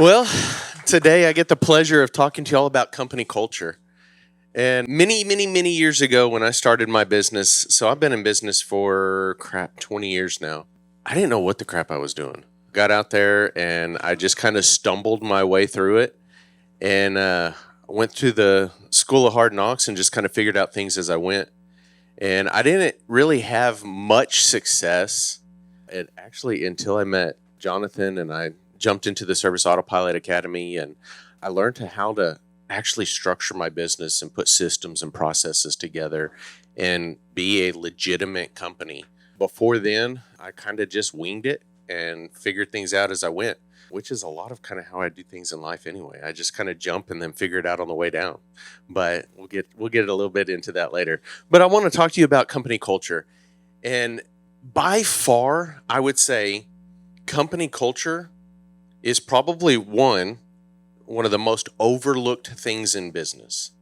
Well, today I get the pleasure of talking to you all about company culture. And many years ago when I started my business, so I've been in business for 20 years now. I didn't know what the crap I was doing. Got out there and I just kind of stumbled my way through it and went through the school of hard knocks and just kind of figured out things as I went. And I didn't really have much success until I met Jonathan and I jumped into the Service Autopilot Academy and I learned how to actually structure my business and put systems and processes together and be a legitimate company. Before then, I kind of just winged it and figured things out as I went, which is a lot of kind of how I do things in life anyway. I just kind of jump and then figure it out on the way down. But we'll get a little bit into that later. But I want to talk to you about company culture. And by far, I would say company culture is probably one of the most overlooked things in business.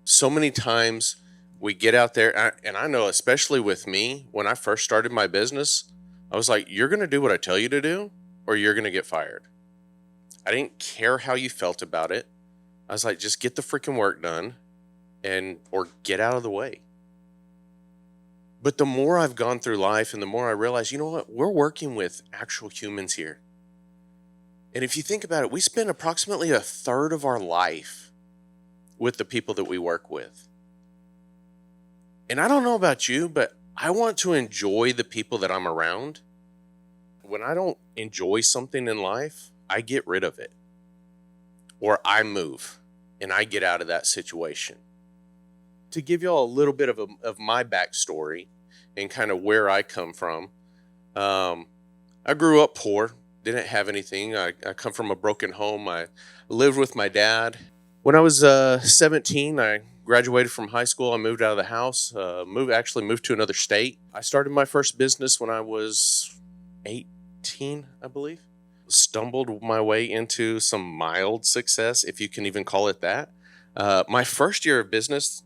So many times we get out there, and I know, especially with me, when I first started my business, I was like, you're going to do what I tell you to do, or you're going to get fired. I didn't care how you felt about it. I was like, just get the freaking work done or get out of the way. But the more I've gone through life and the more I realize, you know what, we're working with actual humans here. And if you think about it, we spend approximately a third of our life with the people that we work with. And I don't know about you, but I want to enjoy the people that I'm around. When I don't enjoy something in life, I get rid of it. Or I move and I get out of that situation. To give y'all a little bit of my backstory and kind of where I come from, I grew up poor, didn't have anything. I come from a broken home. I lived with my dad. When I was 17, I graduated from high school. I moved out of the house, moved to another state. I started my first business when I was 18, I believe. Stumbled my way into some mild success, if you can even call it that. My first year of business,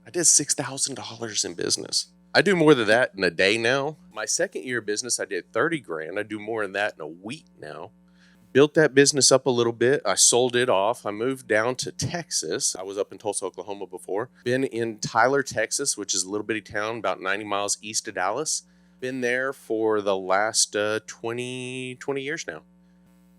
I did $6,000 in business. I do more than that in a day now. My second year of business, I did 30 grand. I do more than that in a week now. Built that business up a little bit. I sold it off. I moved down to Texas. I was up in Tulsa, Oklahoma before. Been in Tyler, Texas, which is a little bitty town about 90 miles east of Dallas. Been there for the last 20 years now.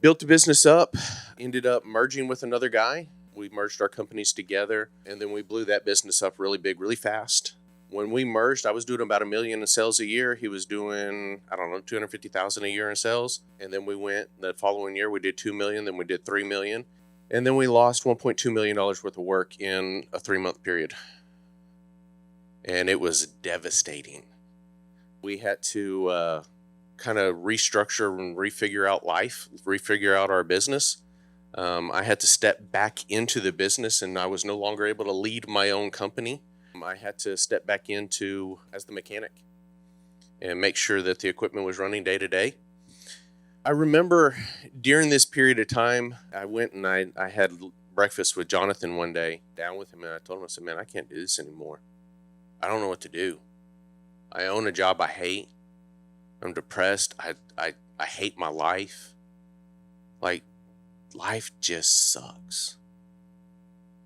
Built the business up, ended up merging with another guy. We merged our companies together, and then we blew that business up really big, really fast. When we merged, I was doing about $1 million in sales a year. He was doing, I don't know, 250,000 a year in sales. And then we went the following year, we did 2 million, then we did 3 million. And then we lost $1.2 million worth of work in a 3-month period. And it was devastating. We had to kind of restructure and refigure out life, refigure out our business. I had to step back into the business, and I was no longer able to lead my own company. I had to step back into as the mechanic and make sure that the equipment was running day to day. I remember during this period of time, I went and I had breakfast with Jonathan one day, down with him, and I told him, I said, man, I can't do this anymore. I don't know what to do. I own a job I hate. I'm depressed. I hate my life. Like, life just sucks.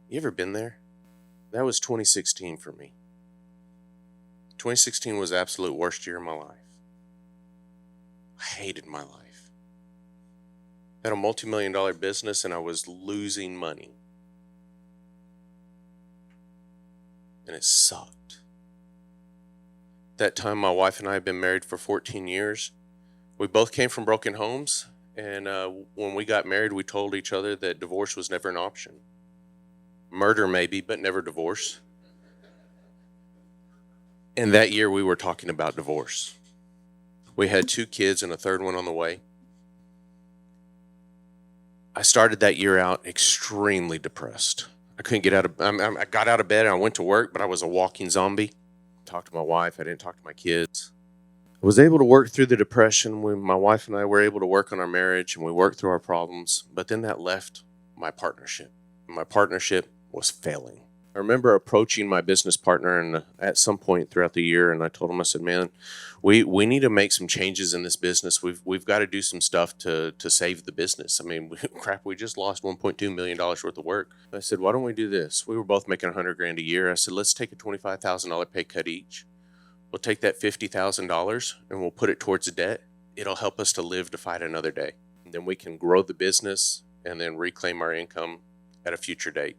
You ever been there? That was 2016 for me. 2016 was the absolute worst year of my life. I hated my life. I had a multi-million-dollar business and I was losing money. And it sucked. That time, my wife and I had been married for 14 years. We both came from broken homes. And when we got married, we told each other that divorce was never an option. Murder maybe, but never divorce. And that year we were talking about divorce. We had 2 kids and a third one on the way. I started that year out extremely depressed. I couldn't get out of, I got out of bed and I went to work, but I was a walking zombie. Talked to my wife. I didn't talk to my kids. I was able to work through the depression when my wife and I were able to work on our marriage and we worked through our problems. But then that left my partnership. My partnership was failing. I remember approaching my business partner and at some point throughout the year, and I told him, I said, man, we need to make some changes in this business. We've got to do some stuff to save the business. I mean, crap, we just lost $1.2 million worth of work. I said, why don't we do this? We were both making $100,000 a year. I said, let's take a $25,000 pay cut each. We'll take that $50,000 and we'll put it towards debt. It'll help us to live to fight another day. And then we can grow the business and then reclaim our income at a future date.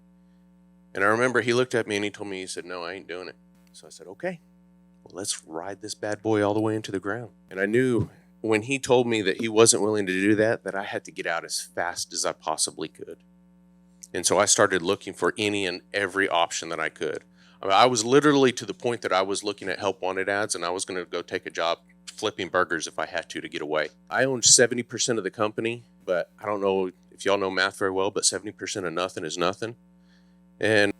And I remember he looked at me and he told me, he said, no, I ain't doing it. So I said, okay, well, let's ride this bad boy all the way into the ground. And I knew when he told me that he wasn't willing to do that I had to get out as fast as I possibly could. And so I started looking for any and every option that I could. I mean, I was literally to the point that I was looking at help wanted ads and I was going to go take a job flipping burgers if I had to get away. I owned 70% of the company, but I don't know if y'all know math very well, but 70% of nothing is nothing. And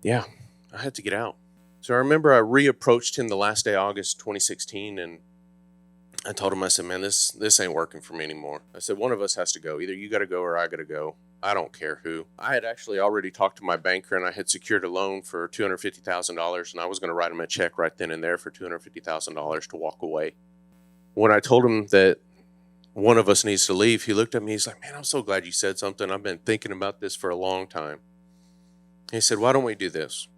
yeah, I had to get out. So I remember I reapproached him the last day of August 2016, and I told him, I said, man, this ain't working for me anymore. I said, one of us has to go. Either you got to go or I got to go. I don't care who. I had actually already talked to my banker, and I had secured a loan for $250,000, and I was going to write him a check right then and there for $250,000 to walk away. When I told him that one of us needs to leave, he looked at me. He's like, man, I'm so glad you said something. I've been thinking about this for a long time. He said, why don't we do this?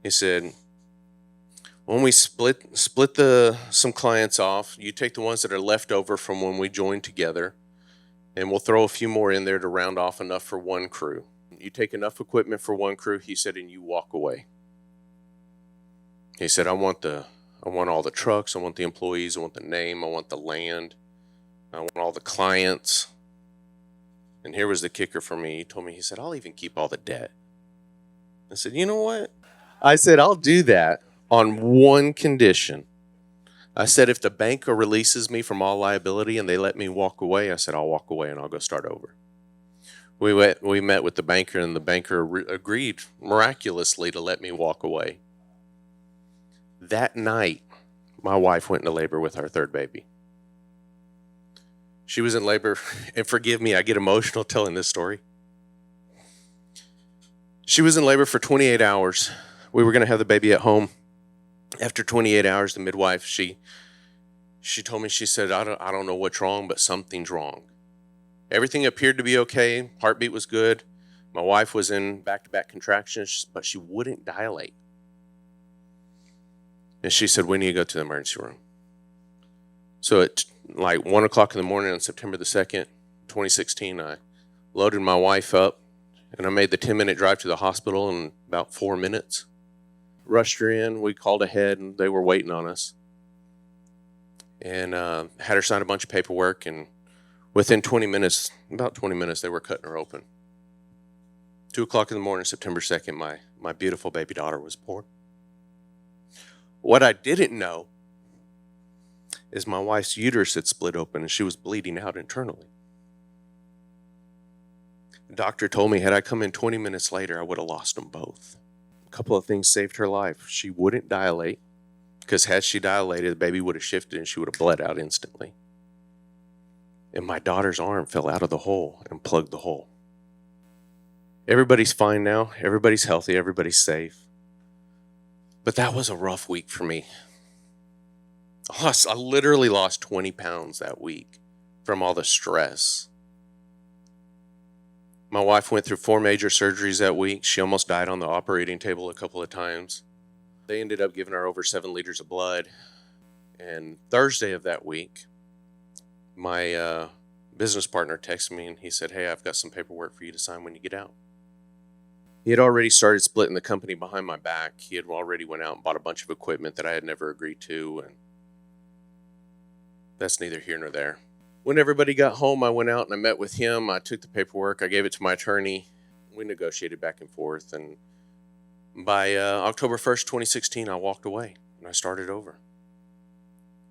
He said, when we split some clients off, you take the ones that are left over from when we joined together, and we'll throw a few more in there to round off enough for one crew. You take enough equipment for one crew, he said, and you walk away. He said, I want all the trucks, I want the employees, I want the name, I want the land, I want all the clients. And here was the kicker for me. He told me, he said, I'll even keep all the debt. I said, you know what? I said, I'll do that on one condition. I said, if the banker releases me from all liability and they let me walk away, I said, I'll walk away and I'll go start over. We met with the banker, and the banker agreed miraculously to let me walk away. That night, my wife went into labor with our third baby. She was in labor, and forgive me, I get emotional telling this story. She was in labor for 28 hours. We were going to have the baby at home. After 28 hours, the midwife, she told me, she said, I don't know what's wrong, but something's wrong. Everything appeared to be okay. Heartbeat was good. My wife was in back-to-back contractions, but she wouldn't dilate. And she said, we need to go to the emergency room. So at like 1 o'clock in the morning on September the 2nd, 2016, I loaded my wife up, and I made the 10-minute drive to the hospital in about 4 minutes. Rushed her in. We called ahead, and they were waiting on us. And had her sign a bunch of paperwork, and within about 20 minutes, they were cutting her open. 2 o'clock in the morning, September 2nd, my beautiful baby daughter was born. What I didn't know is my wife's uterus had split open, and she was bleeding out internally. The doctor told me, had I come in 20 minutes later, I would have lost them both. A couple of things saved her life. She wouldn't dilate, because had she dilated, the baby would have shifted and she would have bled out instantly. And my daughter's arm fell out of the hole and plugged the hole. Everybody's fine now. Everybody's healthy. Everybody's safe. But that was a rough week for me. I literally lost 20 pounds that week from all the stress. My wife went through 4 major surgeries that week. She almost died on the operating table a couple of times. They ended up giving her over 7 liters of blood. And Thursday of that week, my business partner texted me and he said, hey, I've got some paperwork for you to sign when you get out. He had already started splitting the company behind my back. He had already went out and bought a bunch of equipment that I had never agreed to, and that's neither here nor there. When everybody got home, I went out and I met with him. I took the paperwork. I gave it to my attorney. We negotiated back and forth, and by October 1st, 2016, I walked away and I started over.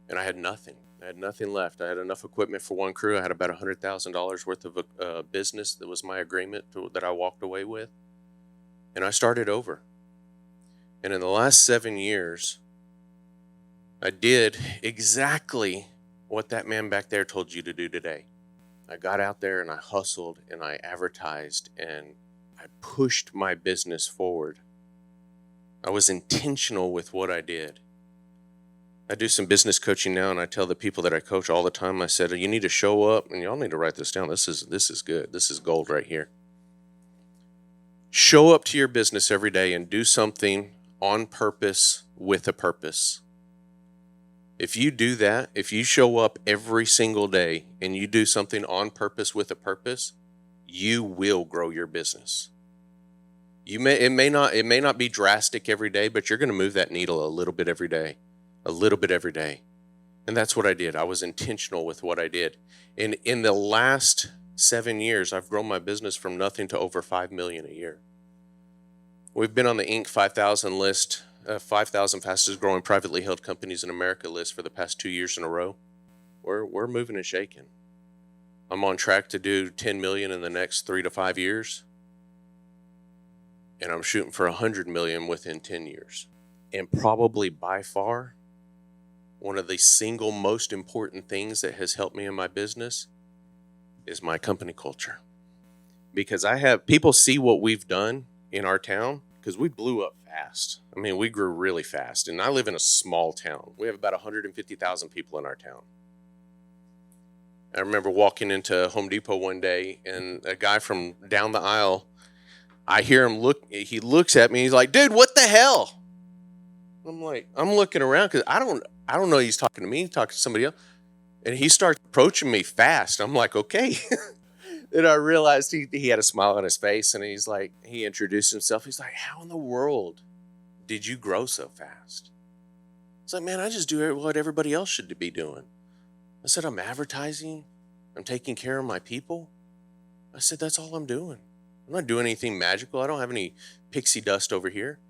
And I had nothing. I had nothing left. I had enough equipment for one crew. I had about $100,000 worth of business that was my agreement that I walked away with. And I started over. And in the last 7 years, I did exactly what that man back there told you to do today. I got out there and I hustled and I advertised and I pushed my business forward. I was intentional with what I did. I do some business coaching now, and I tell the people that I coach all the time, I said, you need to show up, and y'all need to write this down. This is good. This is gold right here. Show up to your business every day and do something on purpose with a purpose. If you do that, if you show up every single day and you do something on purpose with a purpose, you will grow your business. It may not be drastic every day, but you're going to move that needle a little bit every day. And that's what I did. I was intentional with what I did. And in the last 7 years, I've grown my business from nothing to over $5 million a year. We've been on the Inc. 5000 list, 5,000 fastest growing privately held companies in America list for the past 2 years in a row. We're moving and shaking. I'm on track to do 10 million in the next 3 to 5 years. And I'm shooting for 100 million within 10 years. And probably by far, one of the single most important things that has helped me in my business is my company culture. Because people see what we've done in our town, because we blew up fast. I mean, we grew really fast. And I live in a small town. We have about 150,000 people in our town. I remember walking into Home Depot one day, and a guy from down the aisle, I hear him he looks at me, he's like, dude, what the hell? I'm looking around because I don't know he's talking to me, he's talking to somebody else. And he starts approaching me fast. I'm like, okay. Then I realized he had a smile on his face, and he introduced himself. He's like, how in the world did you grow so fast? It's like, man, I just do what everybody else should be doing. I said, I'm advertising. I'm taking care of my people. I said, that's all I'm doing. I'm not doing anything magical. I don't have any pixie dust over here.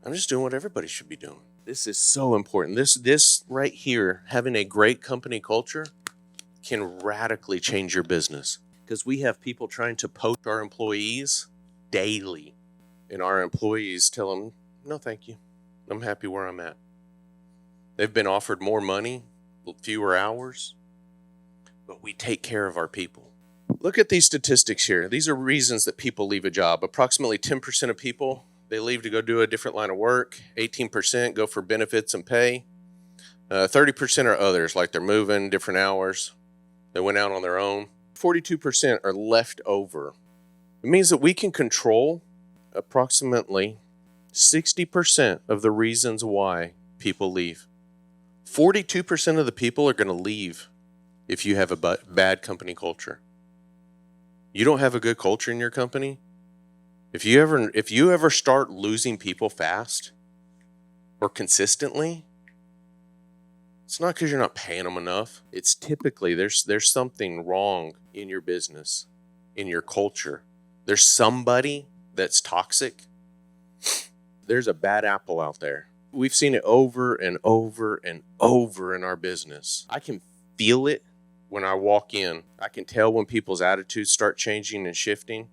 I'm just doing what everybody should be doing. This is so important. This right here, having a great company culture, can radically change your business. Because we have people trying to poach our employees daily. And our employees tell them, no, thank you. I'm happy where I'm at. They've been offered more money, fewer hours, but we take care of our people. Look at these statistics here. These are reasons that people leave a job. Approximately 10% of people, they leave to go do a different line of work. 18% go for benefits and pay. 30% are others, like they're moving, different hours. They went out on their own. 42% are left over. It means that we can control approximately 60% of the reasons why people leave. 42% of the people are going to leave if you have a bad company culture. You don't have a good culture in your company. If you ever start losing people fast or consistently, it's not because you're not paying them enough. It's typically there's something wrong in your business, in your culture. There's somebody that's toxic. There's a bad apple out there. We've seen it over and over and over in our business. I can feel it when I walk in. I can tell when people's attitudes start changing and shifting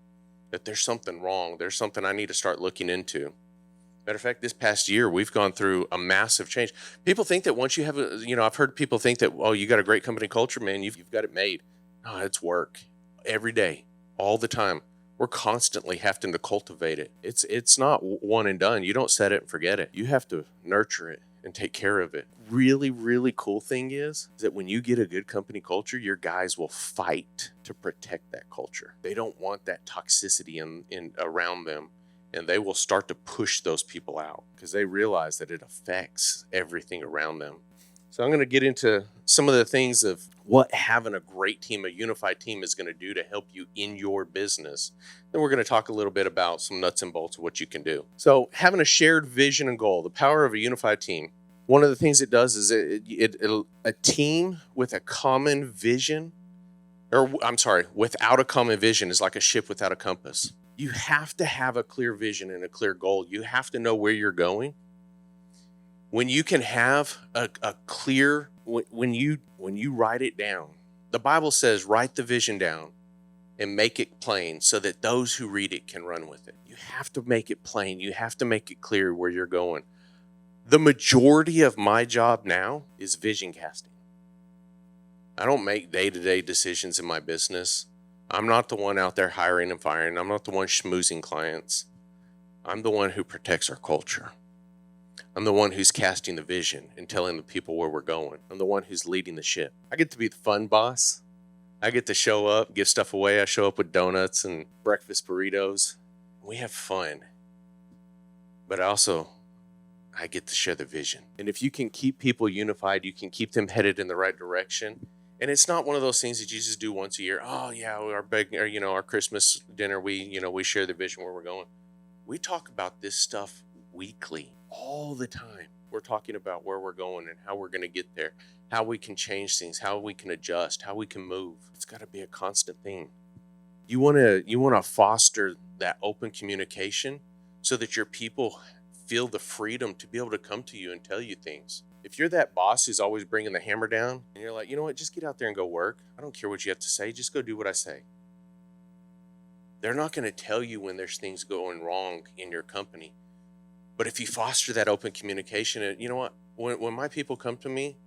that there's something wrong. There's something I need to start looking into. Matter of fact, this past year, we've gone through a massive change. People think that once you have I've heard people think that, oh, you got a great company culture, man, you've got it made. No, it's work every day, all the time. We're constantly having to cultivate it. It's not one and done. You don't set it and forget it. You have to nurture it and take care of it. Really, really cool thing is that when you get a good company culture, your guys will fight to protect that culture. They don't want that toxicity in around them. And they will start to push those people out because they realize that it affects everything around them. So I'm going to get into some of the things of what having a great team, a unified team, is going to do to help you in your business. Then we're going to talk a little bit about some nuts and bolts of what you can do. So having a shared vision and goal, the power of a unified team. One of the things it does is a team with a common vision, without a common vision is like a ship without a compass. You have to have a clear vision and a clear goal. You have to know where you're going. When you can have a clear, when you write it down, the Bible says, write the vision down and make it plain so that those who read it can run with it. You have to make it plain. You have to make it clear where you're going. The majority of my job now is vision casting. I don't make day-to-day decisions in my business. I'm not the one out there hiring and firing. I'm not the one schmoozing clients. I'm the one who protects our culture. I'm the one who's casting the vision and telling the people where we're going. I'm the one who's leading the ship. I get to be the fun boss. I get to show up, give stuff away. I show up with donuts and breakfast burritos. We have fun. But I get to share the vision. And if you can keep people unified, you can keep them headed in the right direction. And it's not one of those things that you just do once a year. Oh yeah, our Christmas dinner, we share the vision where we're going. We talk about this stuff weekly, all the time. We're talking about where we're going and how we're going to get there, how we can change things, how we can adjust, how we can move. It's got to be a constant thing. You want to foster that open communication so that your people feel the freedom to be able to come to you and tell you things. If you're that boss who's always bringing the hammer down and you're like, you know what, just get out there and go work. I don't care what you have to say. Just go do what I say. They're not going to tell you when there's things going wrong in your company. But if you foster that open communication, and you know what, when my people come to me,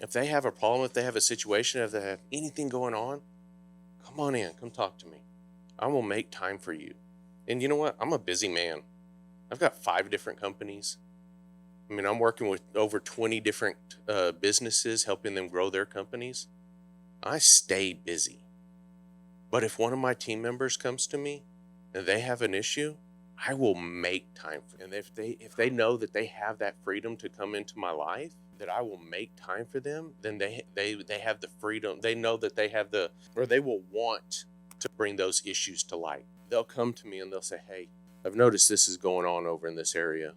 if they have a problem, if they have a situation, if they have anything going on, come on in, come talk to me. I will make time for you. And you know what? I'm a busy man. I've got 5 different companies. I mean, I'm working with over 20 different businesses, helping them grow their companies. I stay busy. But if one of my team members comes to me and they have an issue, I will make time for them. And if they know that they have that freedom to come into my life, that I will make time for them, then they have the freedom. They know that they will want to bring those issues to light. They'll come to me and they'll say, hey, I've noticed this is going on over in this area.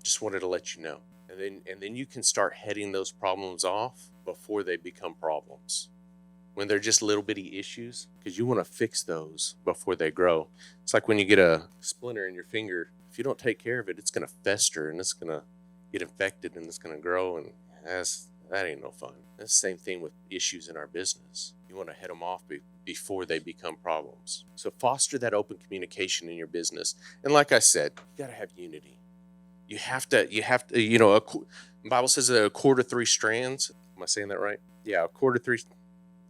Just wanted to let you know. And then you can start heading those problems off before they become problems. When they're just little bitty issues, because you want to fix those before they grow. It's like when you get a splinter in your finger. If you don't take care of it, it's going to fester and it's going to get infected and it's going to grow, and that ain't no fun. That's the same thing with issues in our business. You want to head them off before they become problems. So foster that open communication in your business. And like I said, you got to have unity. You have to, the Bible says that a cord of 3 strands. Am I saying that right? Yeah, a cord of 3.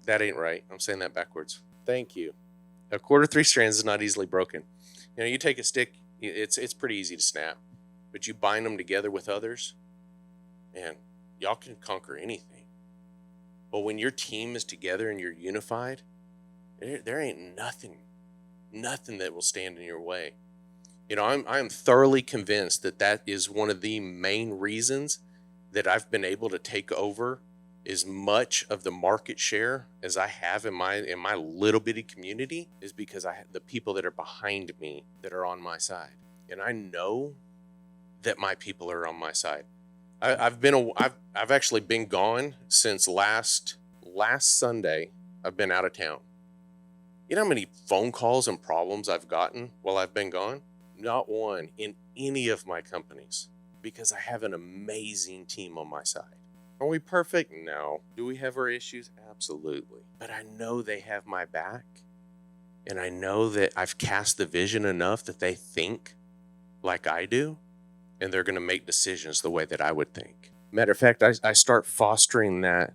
That ain't right. I'm saying that backwards. Thank you. A cord of 3 strands is not easily broken. You take a stick, it's pretty easy to snap. But you bind them together with others, and y'all can conquer anything. But when your team is together and you're unified, there ain't nothing that will stand in your way. I'm thoroughly convinced that is one of the main reasons that I've been able to take over as much of the market share as I have in my little bitty community, is because I have the people that are behind me that are on my side. And I know that my people are on my side. I've actually been gone since last Sunday. I've been out of town. You know how many phone calls and problems I've gotten while I've been gone? Not one in any of my companies, because I have an amazing team on my side. Are we perfect? No. Do we have our issues? Absolutely. But I know they have my back, and I know that I've cast the vision enough that they think like I do, and they're going to make decisions the way that I would think. Matter of fact, I start fostering that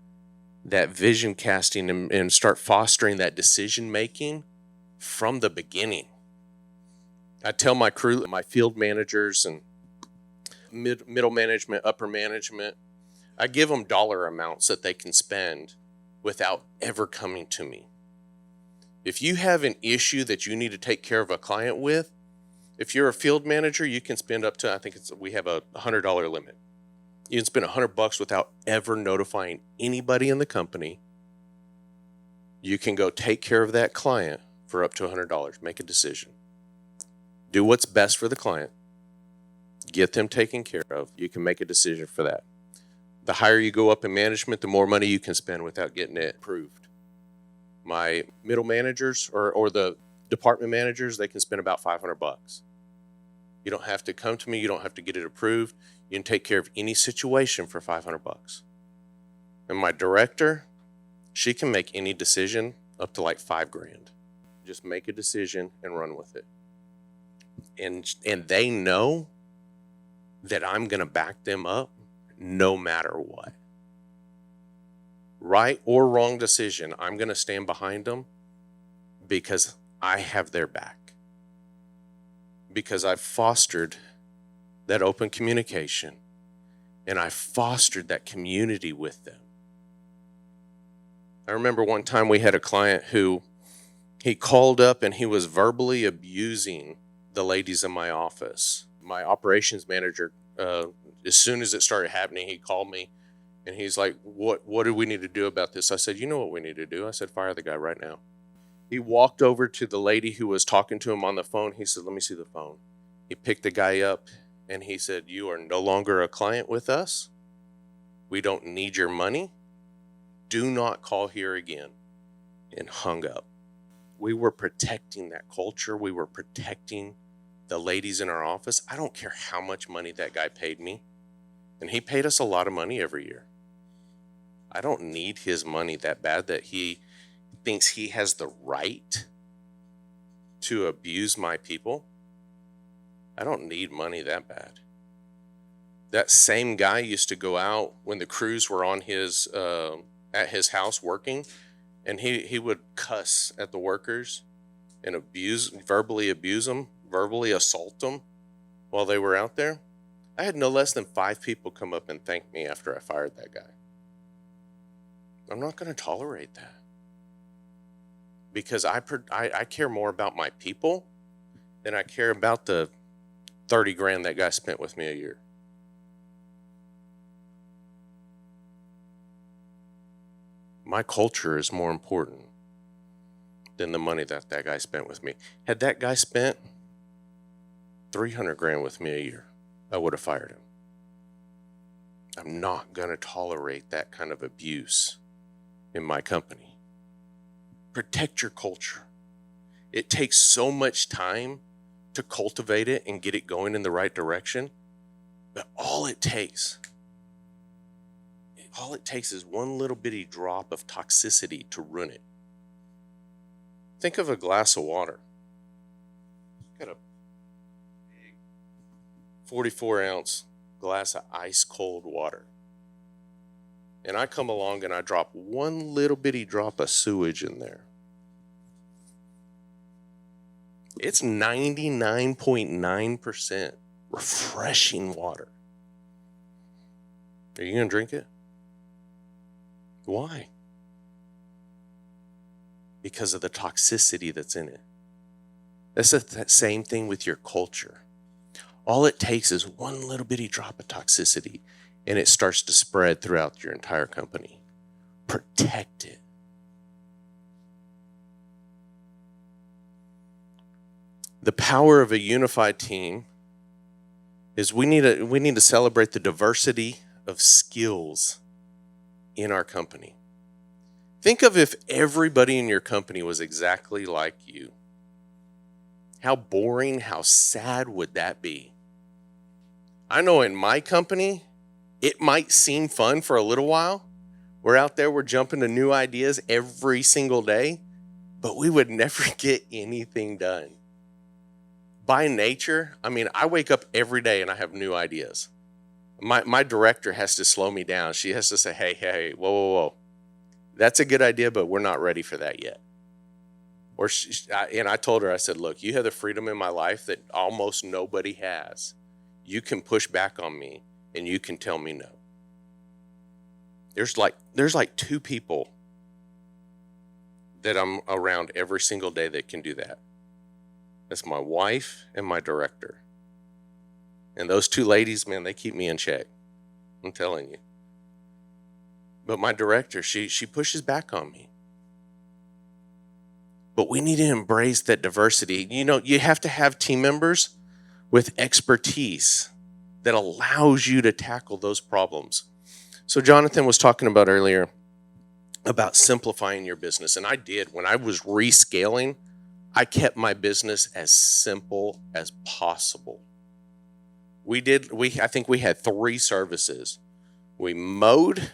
vision casting and start fostering that decision making from the beginning. I tell my crew, my field managers and middle management, upper management, I give them dollar amounts that they can spend without ever coming to me. If you have an issue that you need to take care of a client with, if you're a field manager, you can spend up to, we have a $100 limit. You can spend $100 without ever notifying anybody in the company. You can go take care of that client for up to $100. Make a decision. Do what's best for the client. Get them taken care of. You can make a decision for that. The higher you go up in management, the more money you can spend without getting it approved. My middle managers or the department managers, they can spend about $500. You don't have to come to me. You don't have to get it approved. You can take care of any situation for $500. And my director, she can make any decision up to like $5,000. Just make a decision and run with it. And they know that I'm going to back them up no matter what. Right or wrong decision, I'm going to stand behind them because I have their back, because I've fostered that open communication and I fostered that community with them. I remember one time we had a client who he called up and he was verbally abusing the ladies in my office. My operations manager, as soon as it started happening, he called me and he's like, what do we need to do about this? I said, you know what we need to do? I said, fire the guy right now. He walked over to the lady who was talking to him on the phone. He said, let me see the phone. He picked the guy up and he said, you are no longer a client with us. We don't need your money. Do not call here again. And hung up. We were protecting that culture. We were protecting the ladies in our office. I don't care how much money that guy paid me. And he paid us a lot of money every year. I don't need his money that bad that he thinks he has the right to abuse my people. I don't need money that bad. That same guy used to go out when the crews were on his at his house working, and he would cuss at the workers and verbally abuse them, verbally assault them while they were out there. I had no less than 5 people come up and thank me after I fired that guy. I'm not going to tolerate that, because I care more about my people than I care about the 30 grand that guy spent with me a year. My culture is more important than the money that guy spent with me. Had that guy spent 300 grand with me a year, I would have fired him. I'm not going to tolerate that kind of abuse in my company. Protect your culture. It takes so much time to cultivate it and get it going in the right direction, but all it takes is one little bitty drop of toxicity to ruin it. Think of a glass of water. Got a big 44-ounce glass of ice cold water. And I come along and I drop one little bitty drop of sewage in there. It's 99.9% refreshing water. Are you going to drink it? Why? Because of the toxicity that's in it. That's the same thing with your culture. All it takes is one little bitty drop of toxicity, and it starts to spread throughout your entire company. Protect it. The power of a unified team is we need to celebrate the diversity of skills in our company. Think of if everybody in your company was exactly like you. How boring, how sad would that be? I know in my company, it might seem fun for a little while. We're out there, we're jumping to new ideas every single day, but we would never get anything done. By nature, I wake up every day and I have new ideas. My director has to slow me down. She has to say, hey, whoa. That's a good idea, but we're not ready for that yet. And I told her, I said, look, you have the freedom in my life that almost nobody has. You can push back on me and you can tell me no. There's like 2 people that I'm around every single day that can do that. That's my wife and my director. And those 2 ladies, man, they keep me in check. I'm telling you. But my director, she pushes back on me. But we need to embrace that diversity. You know, you have to have team members with expertise that allows you to tackle those problems. So Jonathan was talking about earlier about simplifying your business. And I did. When I was rescaling, I kept my business as simple as possible. I think we had 3 services. We mowed,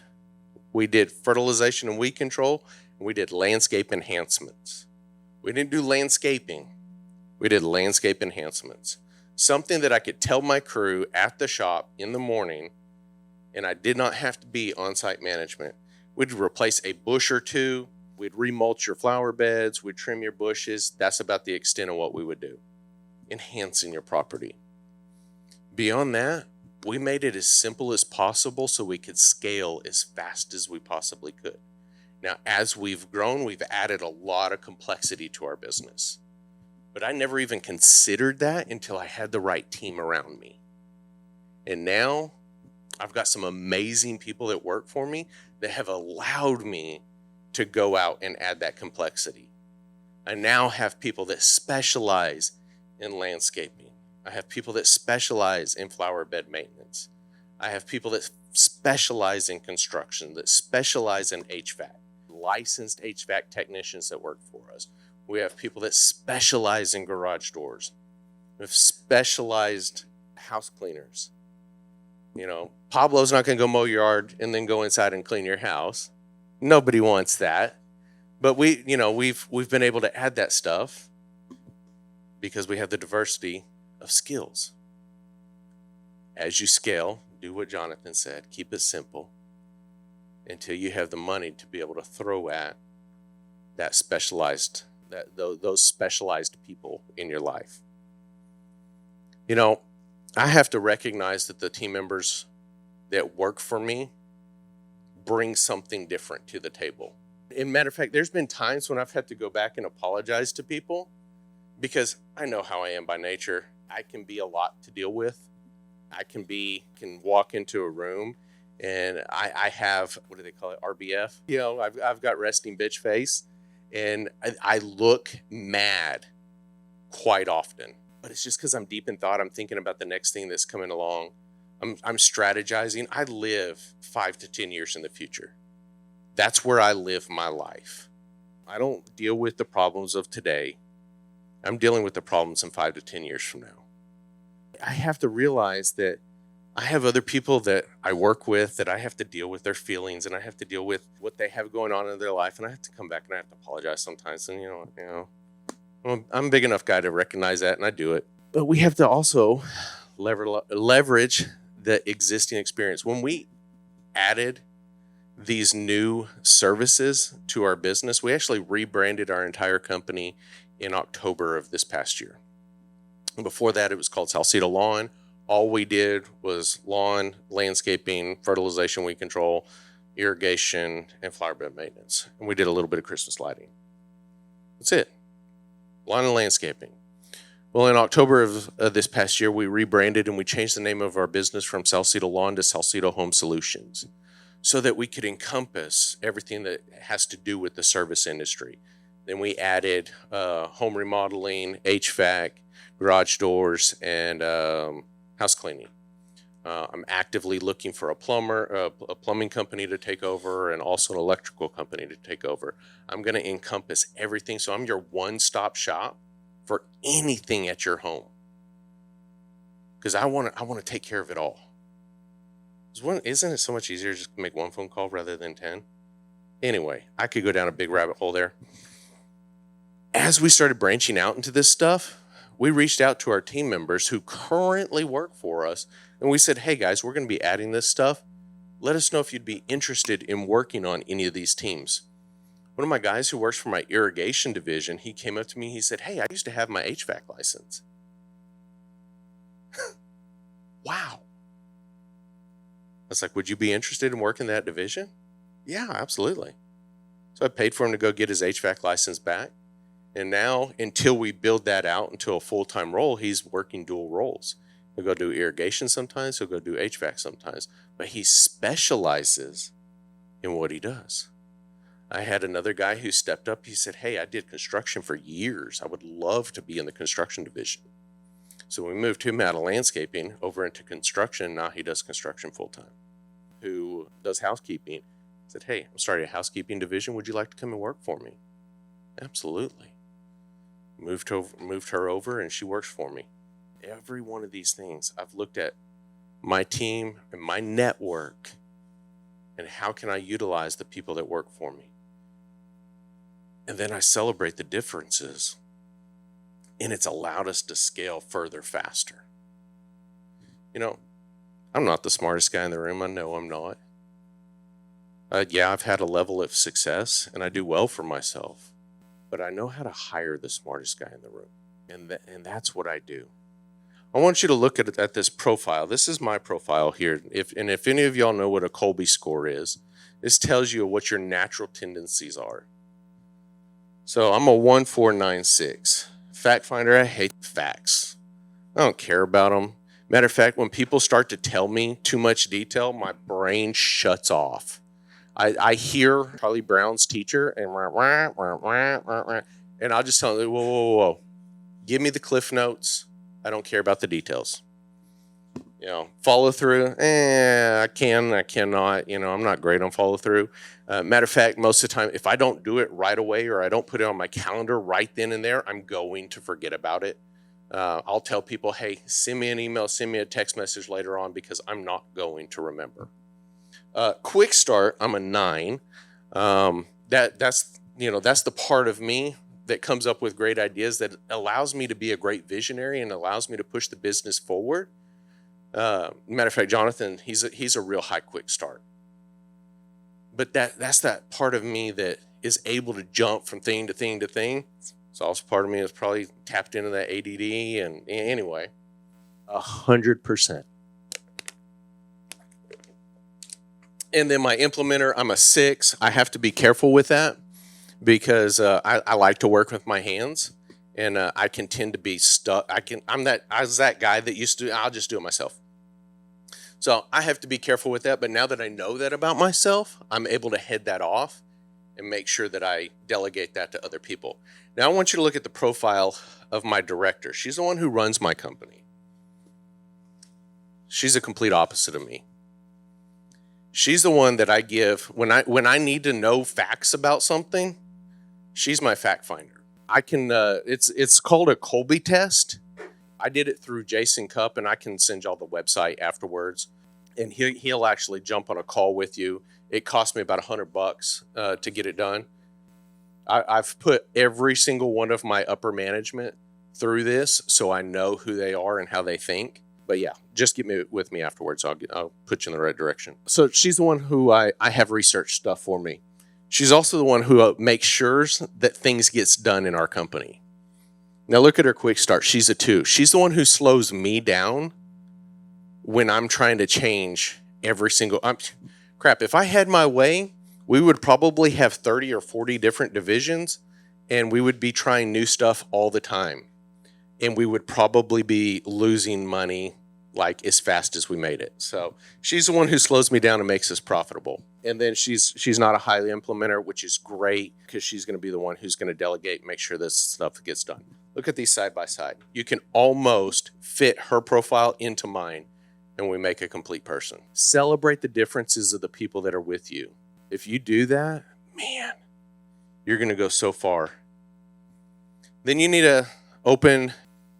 we did fertilization and weed control, and we did landscape enhancements. We didn't do landscaping. We did landscape enhancements. Something that I could tell my crew at the shop in the morning, and I did not have to be on-site management. We'd replace a bush or 2. We'd remulch your flower beds, we'd trim your bushes. That's about the extent of what we would do, enhancing your property. Beyond that, we made it as simple as possible so we could scale as fast as we possibly could. Now, as we've grown, we've added a lot of complexity to our business. But I never even considered that until I had the right team around me. And now I've got some amazing people that work for me that have allowed me to go out and add that complexity. I now have people that specialize in landscaping. I have people that specialize in flower bed maintenance. I have people that specialize in construction, that specialize in HVAC, licensed HVAC technicians that work for us. We have people that specialize in garage doors. We have specialized house cleaners. You know, Pablo's not going to go mow your yard and then go inside and clean your house. Nobody wants that. But we've been able to add that stuff because we have the diversity of skills. As you scale, do what Jonathan said, keep it simple until you have the money to be able to throw at that specialized, those specialized people in your life. You know, I have to recognize that the team members that work for me bring something different to the table. As a matter of fact, there's been times when I've had to go back and apologize to people because I know how I am by nature. I can be a lot to deal with. I can walk into a room and I have, what do they call it, RBF? You know, I've got resting bitch face and I look mad quite often. But it's just because I'm deep in thought. I'm thinking about the next thing that's coming along. I'm strategizing. I live 5 to 10 years in the future. That's where I live my life. I don't deal with the problems of today. I'm dealing with the problems in 5 to 10 years from now. I have to realize that I have other people that I work with that I have to deal with their feelings and I have to deal with what they have going on in their life. And I have to come back and I have to apologize sometimes. And, well, I'm a big enough guy to recognize that and I do it. But we have to also leverage the existing experience. When we added these new services to our business, we actually rebranded our entire company in October of this past year. And before that, it was called Salcido Lawn. All we did was lawn, landscaping, fertilization, weed control, irrigation, and flower bed maintenance. And we did a little bit of Christmas lighting. That's it. Lawn and landscaping. Well, in October of this past year, we rebranded and we changed the name of our business from Salcido Lawn to Salcido Home Solutions so that we could encompass everything that has to do with the service industry. Then we added home remodeling, HVAC, garage doors, and house cleaning. I'm actively looking for a plumbing company to take over, and also an electrical company to take over. I'm going to encompass everything, so I'm your one-stop shop for anything at your home, because I want to take care of it all. Isn't it so much easier just to make one phone call rather than 10? Anyway, I could go down a big rabbit hole there. As we started branching out into this stuff, we reached out to our team members who currently work for us, and we said, hey guys, we're going to be adding this stuff. Let us know if you'd be interested in working on any of these teams. One of my guys who works for my irrigation division, he came up to me, he said, hey, I used to have my HVAC license. Wow. I was like, would you be interested in working that division? Yeah, absolutely. So I paid for him to go get his HVAC license back. And now, until we build that out into a full-time role, he's working dual roles. He'll go do irrigation sometimes, he'll go do HVAC sometimes, but he specializes in what he does. I had another guy who stepped up. He said, hey, I did construction for years. I would love to be in the construction division. So we moved him out of landscaping over into construction. Now he does construction full-time. Who does housekeeping? I said, hey, I'm starting a housekeeping division. Would you like to come and work for me? Absolutely. Moved her over, and she works for me. Every one of these things, I've looked at my team and my network, and how can I utilize the people that work for me? And then I celebrate the differences, and it's allowed us to scale further faster. I'm not the smartest guy in the room. I know I'm not. Yeah, I've had a level of success and I do well for myself, but I know how to hire the smartest guy in the room. And that's what I do. I want you to look at this profile. This is my profile here. If any of y'all know what a Colby score is, this tells you what your natural tendencies are. So I'm a 1496. Fact finder, I hate facts. I don't care about them. Matter of fact, when people start to tell me too much detail, my brain shuts off. I hear Charlie Brown's teacher and I'll just tell them, whoa, whoa, whoa. Give me the cliff notes. I don't care about the details. Follow through. I cannot. I'm not great on follow through. Matter of fact, most of the time, if I don't do it right away or I don't put it on my calendar right then and there, I'm going to forget about it. I'll tell people, hey, send me an email, send me a text message later on because I'm not going to remember. Quick start, I'm a 9. That's the part of me that comes up with great ideas that allows me to be a great visionary and allows me to push the business forward. Matter of fact, Jonathan, he's a real high quick start. But that's that part of me that is able to jump from thing to thing to thing. It's also part of me that's probably tapped into that ADD. And anyway, 100%. And then my implementer, I'm a 6. I have to be careful with that because I like to work with my hands, and I can tend to be stuck. I was that guy that used to. I'll just do it myself. So I have to be careful with that. But now that I know that about myself, I'm able to head that off and make sure that I delegate that to other people. Now I want you to look at the profile of my director. She's the one who runs my company. She's a complete opposite of me. She's the one that I give when I need to know facts about something. She's my fact finder. I can. It's called a Colby test. I did it through Jason Cupp, and I can send y'all the website afterwards. And he'll actually jump on a call with you. It cost me about $100 to get it done. I've put every single one of my upper management through this, so I know who they are and how they think. But yeah, just get with me afterwards. I'll put you in the right direction. So she's the one who I have research stuff for me. She's also the one who makes sure that things gets done in our company. Now look at her quick start. She's a 2. She's the one who slows me down when I'm trying to change every single... crap, if I had my way, we would probably have 30 or 40 different divisions, and we would be trying new stuff all the time. And we would probably be losing money like as fast as we made it. So she's the one who slows me down and makes us profitable. And then she's not a highly implementer, which is great because she's going to be the one who's going to delegate and make sure this stuff gets done. Look at these side by side. You can almost fit her profile into mine and we make a complete person. Celebrate the differences of the people that are with you. If you do that, man, you're going to go so far. Then you need a open,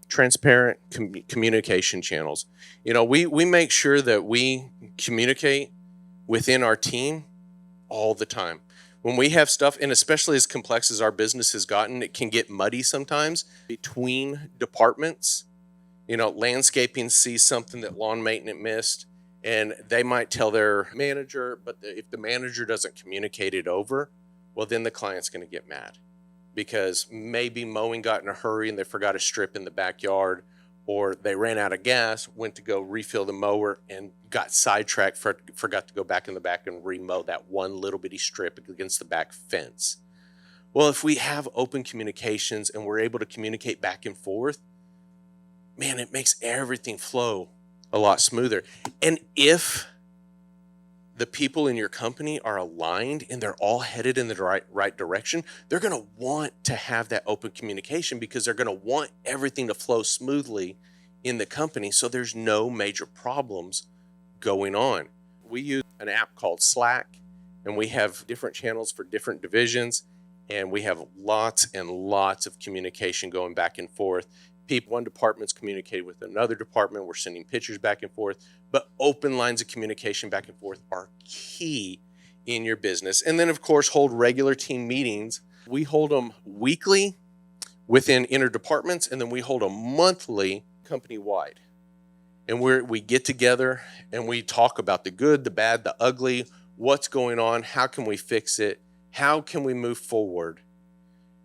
transparent communication channels. We make sure that we communicate within our team all the time. When we have stuff, and especially as complex as our business has gotten, it can get muddy sometimes between departments. Landscaping sees something that lawn maintenance missed, and they might tell their manager, but if the manager doesn't communicate it over, well, then the client's going to get mad. Because maybe mowing got in a hurry and they forgot a strip in the backyard, or they ran out of gas, went to go refill the mower and got sidetracked, forgot to go back in the back and remow that one little bitty strip against the back fence. Well, if we have open communications and we're able to communicate back and forth, man, it makes everything flow a lot smoother. And if the people in your company are aligned and they're all headed in the right direction, they're going to want to have that open communication because they're going to want everything to flow smoothly in the company so there's no major problems going on. We use an app called Slack, and we have different channels for different divisions, and we have lots and lots of communication going back and forth. One department's communicating with another department. We're sending pictures back and forth, but open lines of communication back and forth are key in your business. And then, of course, hold regular team meetings. We hold them weekly within inner departments, and then we hold them monthly company-wide. And we get together and we talk about the good, the bad, the ugly, what's going on, how can we fix it, how can we move forward.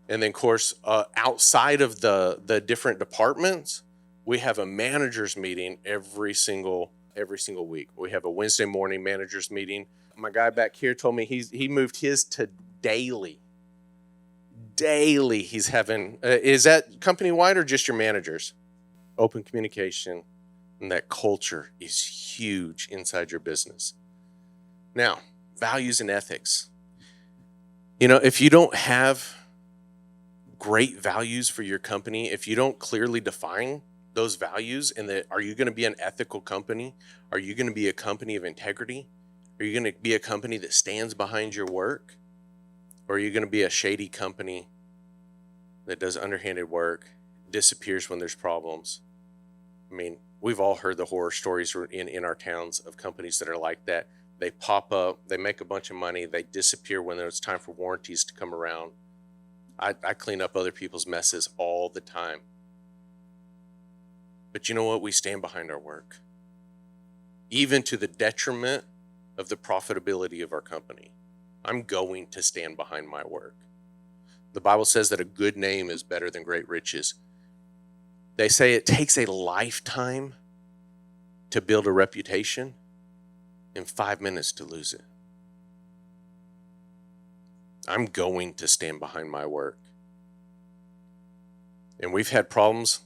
And then, of course, outside of the different departments, we have a managers meeting every single week. We have a Wednesday morning managers meeting. My guy back here told me he moved his to daily. Daily he's having, is that company wide or just your managers? Open communication, and that culture is huge inside your business. Now, values and ethics. If you don't have great values for your company, if you don't clearly define those values, and are you going to be an ethical company? Are you going to be a company of integrity? Are you going to be a company that stands behind your work? Or are you going to be a shady company that does underhanded work, disappears when there's problems? I mean, we've all heard the horror stories in our towns of companies that are like that. They pop up, they make a bunch of money, they disappear when it's time for warranties to come around. I clean up other people's messes all the time. But you know what? We stand behind our work, even to the detriment of the profitability of our company. I'm going to stand behind my work. The Bible says that a good name is better than great riches. They say it takes a lifetime to build a reputation and 5 minutes to lose it. I'm going to stand behind my work. And we've had problems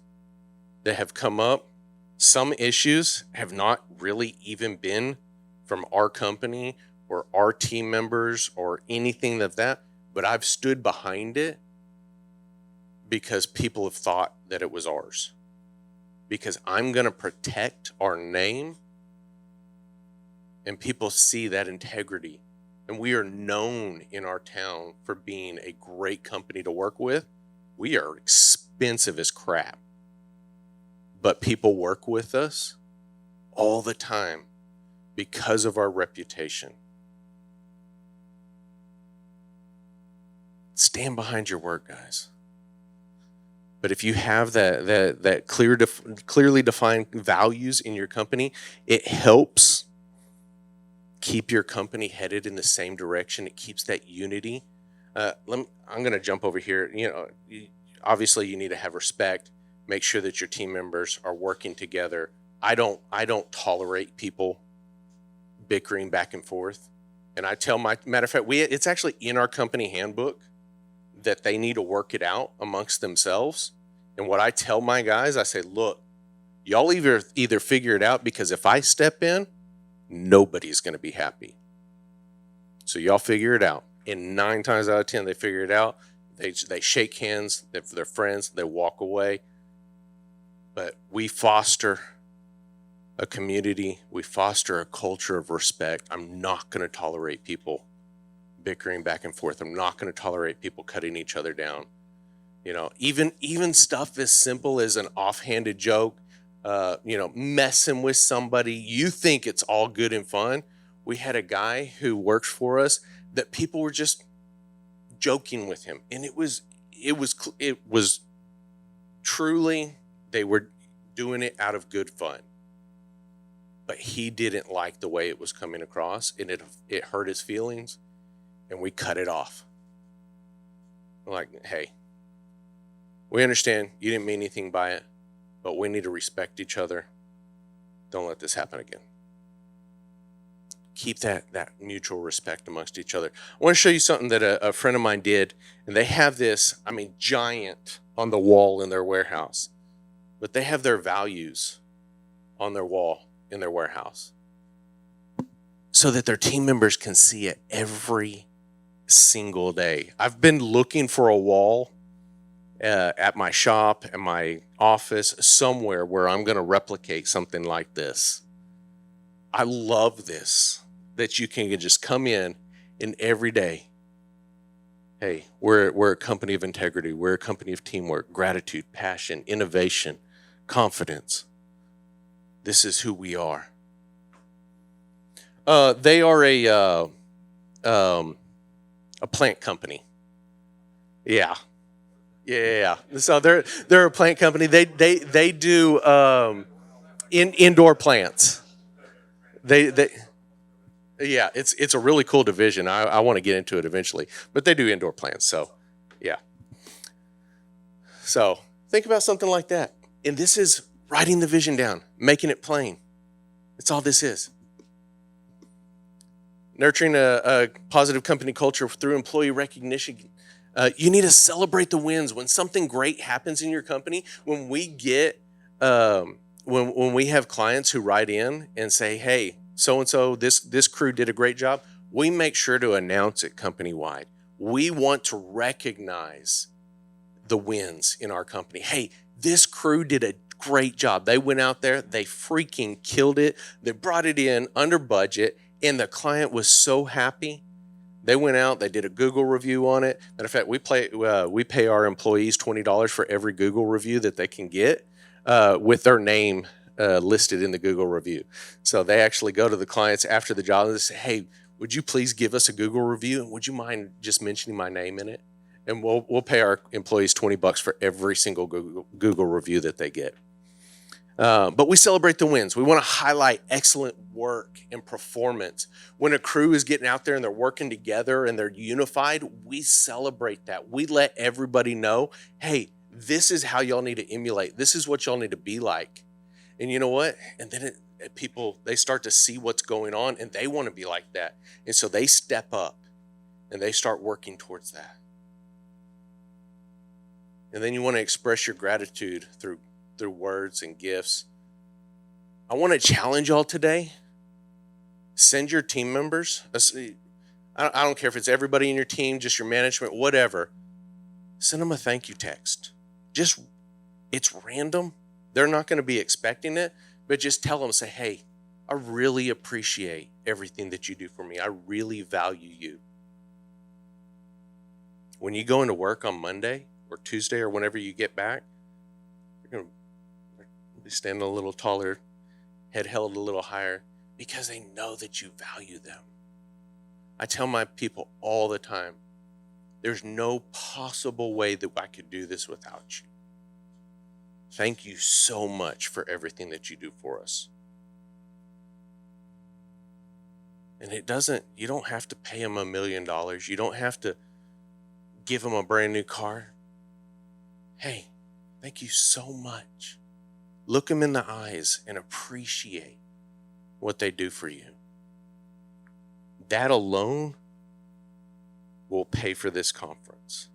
that have come up. Some issues have not really even been from our company or our team members or anything like that, but I've stood behind it because people have thought that it was ours. Because I'm going to protect our name, and people see that integrity. And we are known in our town for being a great company to work with. We are expensive as crap, but people work with us all the time because of our reputation. Stand behind your work, guys. But if you have that clearly defined values in your company, it helps keep your company headed in the same direction. It keeps that unity. I'm going to jump over here. Obviously you need to have respect. Make sure that your team members are working together. I don't tolerate people bickering back and forth. And I tell matter of fact, it's actually in our company handbook that they need to work it out amongst themselves. And what I tell my guys, I say, look, y'all either figure it out, because if I step in, nobody's going to be happy. So y'all figure it out. And 9 times out of 10, they figure it out. They shake hands, they're friends, they walk away. But we foster a community, we foster a culture of respect. I'm not going to tolerate people bickering back and forth. I'm not going to tolerate people cutting each other down. Even stuff as simple as an offhanded joke, messing with somebody. You think it's all good and fun. We had a guy who worked for us that people were just joking with him, and it was truly, they were doing it out of good fun. But he didn't like the way it was coming across, and it hurt his feelings. And we cut it off. We're like, hey, we understand you didn't mean anything by it, but we need to respect each other. Don't let this happen again. Keep that mutual respect amongst each other. I want to show you something that a friend of mine did, and they have this, giant on the wall in their warehouse, but they have their values on their wall in their warehouse so that their team members can see it every single day. I've been looking for a wall at my shop, at my office, somewhere where I'm going to replicate something like this. I love this, that you can just come in and every day, hey, we're a company of integrity. We're a company of teamwork, gratitude, passion, innovation, confidence. This is who we are. They are a plant company. Yeah. So they're a plant company. They do indoor plants. They Yeah, it's a really cool division. I want to get into it eventually, but they do indoor plants. So, yeah. So think about something like that. And this is writing the vision down, making it plain. That's all this is. Nurturing a positive company culture through employee recognition. You need to celebrate the wins when something great happens in your company. When we get when we have clients who write in and say, "Hey, so and so, this crew did a great job," we make sure to announce it company wide. We want to recognize the wins in our company. Hey, this crew did a great job. They went out there, they freaking killed it. They brought it in under budget, and the client was so happy. They went out, they did a Google review on it. Matter of fact, we pay our employees $20 for every Google review that they can get with their name listed in the Google review. So they actually go to the clients after the job and they say, "Hey, would you please give us a Google review? And would you mind just mentioning my name in it?" And we'll pay our employees $20 for every single Google review that they get. But we celebrate the wins. We want to highlight excellent work and performance. When a crew is getting out there and they're working together and they're unified, we celebrate that. We let everybody know, hey, this is how y'all need to emulate. This is what y'all need to be like. And you know what? And then people, they start to see what's going on and they want to be like that. And so they step up and they start working towards that. And then you want to express your gratitude through words and gifts. I want to challenge y'all today. Send your team members. I don't care if it's everybody in your team, just your management, whatever. Send them a thank you text. It's random. They're not going to be expecting it, but just tell them, say, hey, I really appreciate everything that you do for me. I really value you. When you go into work on Monday or Tuesday or whenever you get back, you're going to be standing a little taller, head held a little higher, because they know that you value them. I tell my people all the time, there's no possible way that I could do this without you. Thank you so much for everything that you do for us. And you don't have to pay them $1 million. You don't have to give them a brand new car. Hey, thank you so much. Look them in the eyes and appreciate what they do for you. That alone will pay for this conference.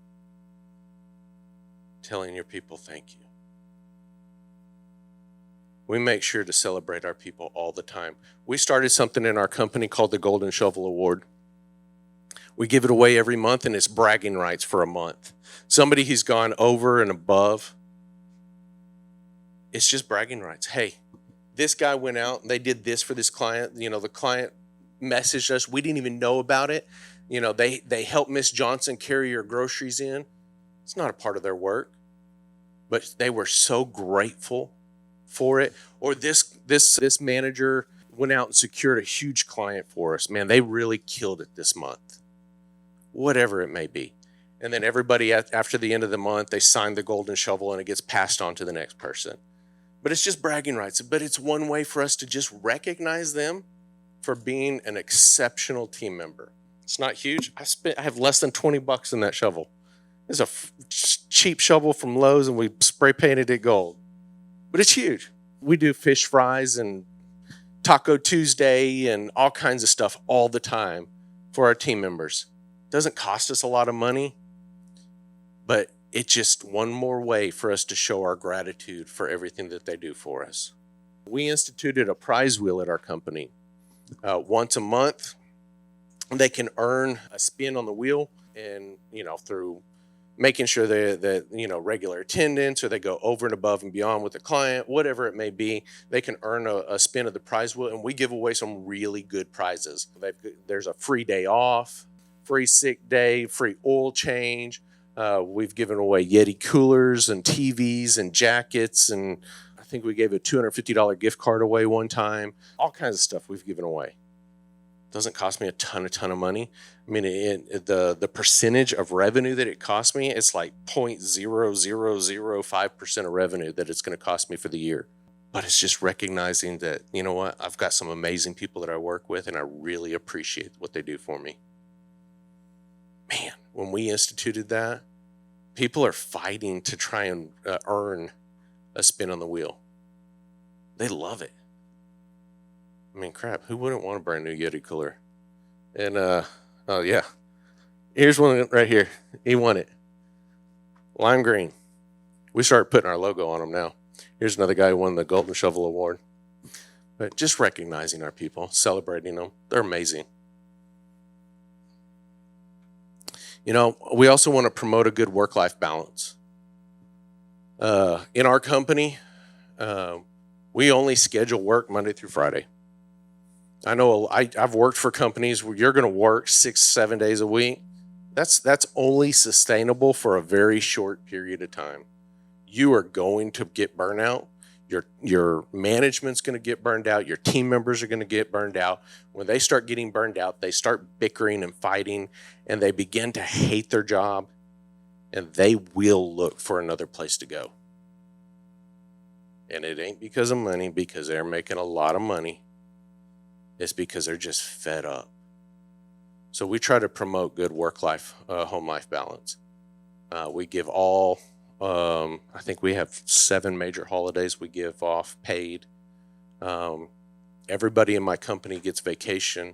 Telling your people thank you. We make sure to celebrate our people all the time. We started something in our company called the Golden Shovel Award. We give it away every month, and it's bragging rights for a month. Somebody who's gone over and above, it's just bragging rights. Hey, this guy went out and they did this for this client. You know, the client messaged us. We didn't even know about it. You know, they helped Miss Johnson carry her groceries in. It's not a part of their work, but they were so grateful for it. Or this manager went out and secured a huge client for us. Man, they really killed it this month. Whatever it may be. And then everybody after the end of the month, they sign the golden shovel and it gets passed on to the next person. But it's just bragging rights. But it's one way for us to just recognize them for being an exceptional team member. It's not huge. I have less than $20 in that shovel. It's a cheap shovel from Lowe's and we spray painted it gold. But it's huge. We do fish fries and Taco Tuesday and all kinds of stuff all the time for our team members. It doesn't cost us a lot of money, but it's just one more way for us to show our gratitude for everything that they do for us. We instituted a prize wheel at our company. Once a month, they can earn a spin on the wheel, and through making sure that regular attendance, or they go over and above and beyond with the client, whatever it may be, they can earn a spin of the prize wheel, and we give away some really good prizes. There's a free day off, free sick day, free oil change. We've given away Yeti coolers and TVs and jackets, and I think we gave a $250 gift card away one time. All kinds of stuff we've given away. Doesn't cost me a ton of money. I mean, the percentage of revenue that it cost me, it's like 0.0005% of revenue that it's going to cost me for the year. But it's just recognizing that, you know what, I've got some amazing people that I work with, and I really appreciate what they do for me. Man, when we instituted that, people are fighting to try and earn a spin on the wheel. They love it. I mean, crap, who wouldn't want a brand new Yeti cooler? And, oh yeah, here's one right here. He won it. Lime green. We start putting our logo on them now. Here's another guy who won the Golden Shovel Award. But just recognizing our people, celebrating them. They're amazing. You know, we also want to promote a good work-life balance. In our company, we only schedule work Monday through Friday. I know I've worked for companies where you're going to work 6-7 days a week. That's only sustainable for a very short period of time. You are going to get burnout. Your management's going to get burned out. Your team members are going to get burned out. When they start getting burned out, they start bickering and fighting, and they begin to hate their job, and they will look for another place to go. And it ain't because of money, because they're making a lot of money. It's because they're just fed up. So we try to promote good work-life, home-life balance. We give all, I think we have 7 major holidays we give off paid. Everybody in my company gets vacation.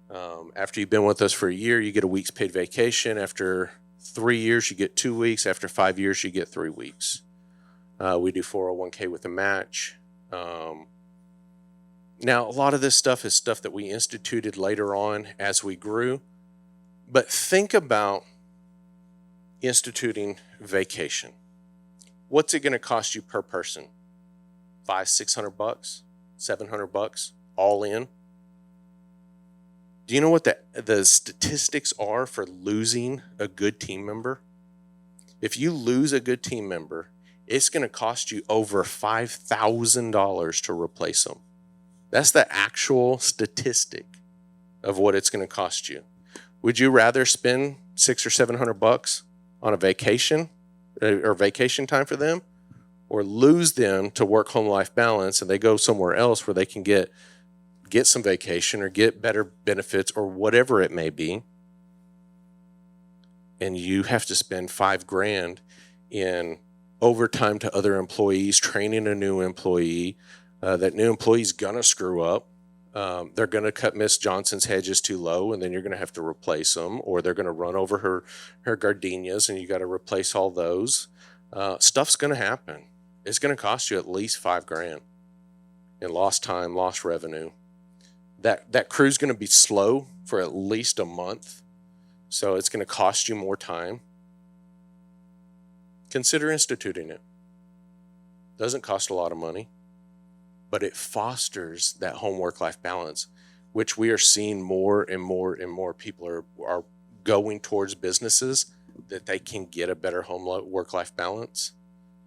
After you've been with us for a year, you get a week's paid vacation. After 3 years, you get 2 weeks. After 5 years, you get 3 weeks. We do 401k with a match. Now, a lot of this stuff is stuff that we instituted later on as we grew. But think about instituting vacation. What's it going to cost you per person? $500-600, $700, all in. Do you know what the statistics are for losing a good team member? If you lose a good team member, it's going to cost you over $5,000 to replace them. That's the actual statistic of what it's going to cost you. Would you rather spend $600 or $700 on a vacation or vacation time for them, or lose them to work home life balance and they go somewhere else where they can get some vacation or get better benefits or whatever it may be, and you have to spend $5,000 in overtime to other employees, training a new employee? That new employee's gonna screw up. They're gonna cut Miss Johnson's hedges too low, and then you're gonna have to replace them, or they're gonna run over her gardenias, and you got to replace all those. Stuff's gonna happen. It's gonna cost you at least $5,000 in lost time, lost revenue. That crew's gonna be slow for at least a month, so it's gonna cost you more time. Consider instituting it. Doesn't cost a lot of money, but it fosters that home work-life balance, which we are seeing more and more and more people are going towards businesses that they can get a better home work-life balance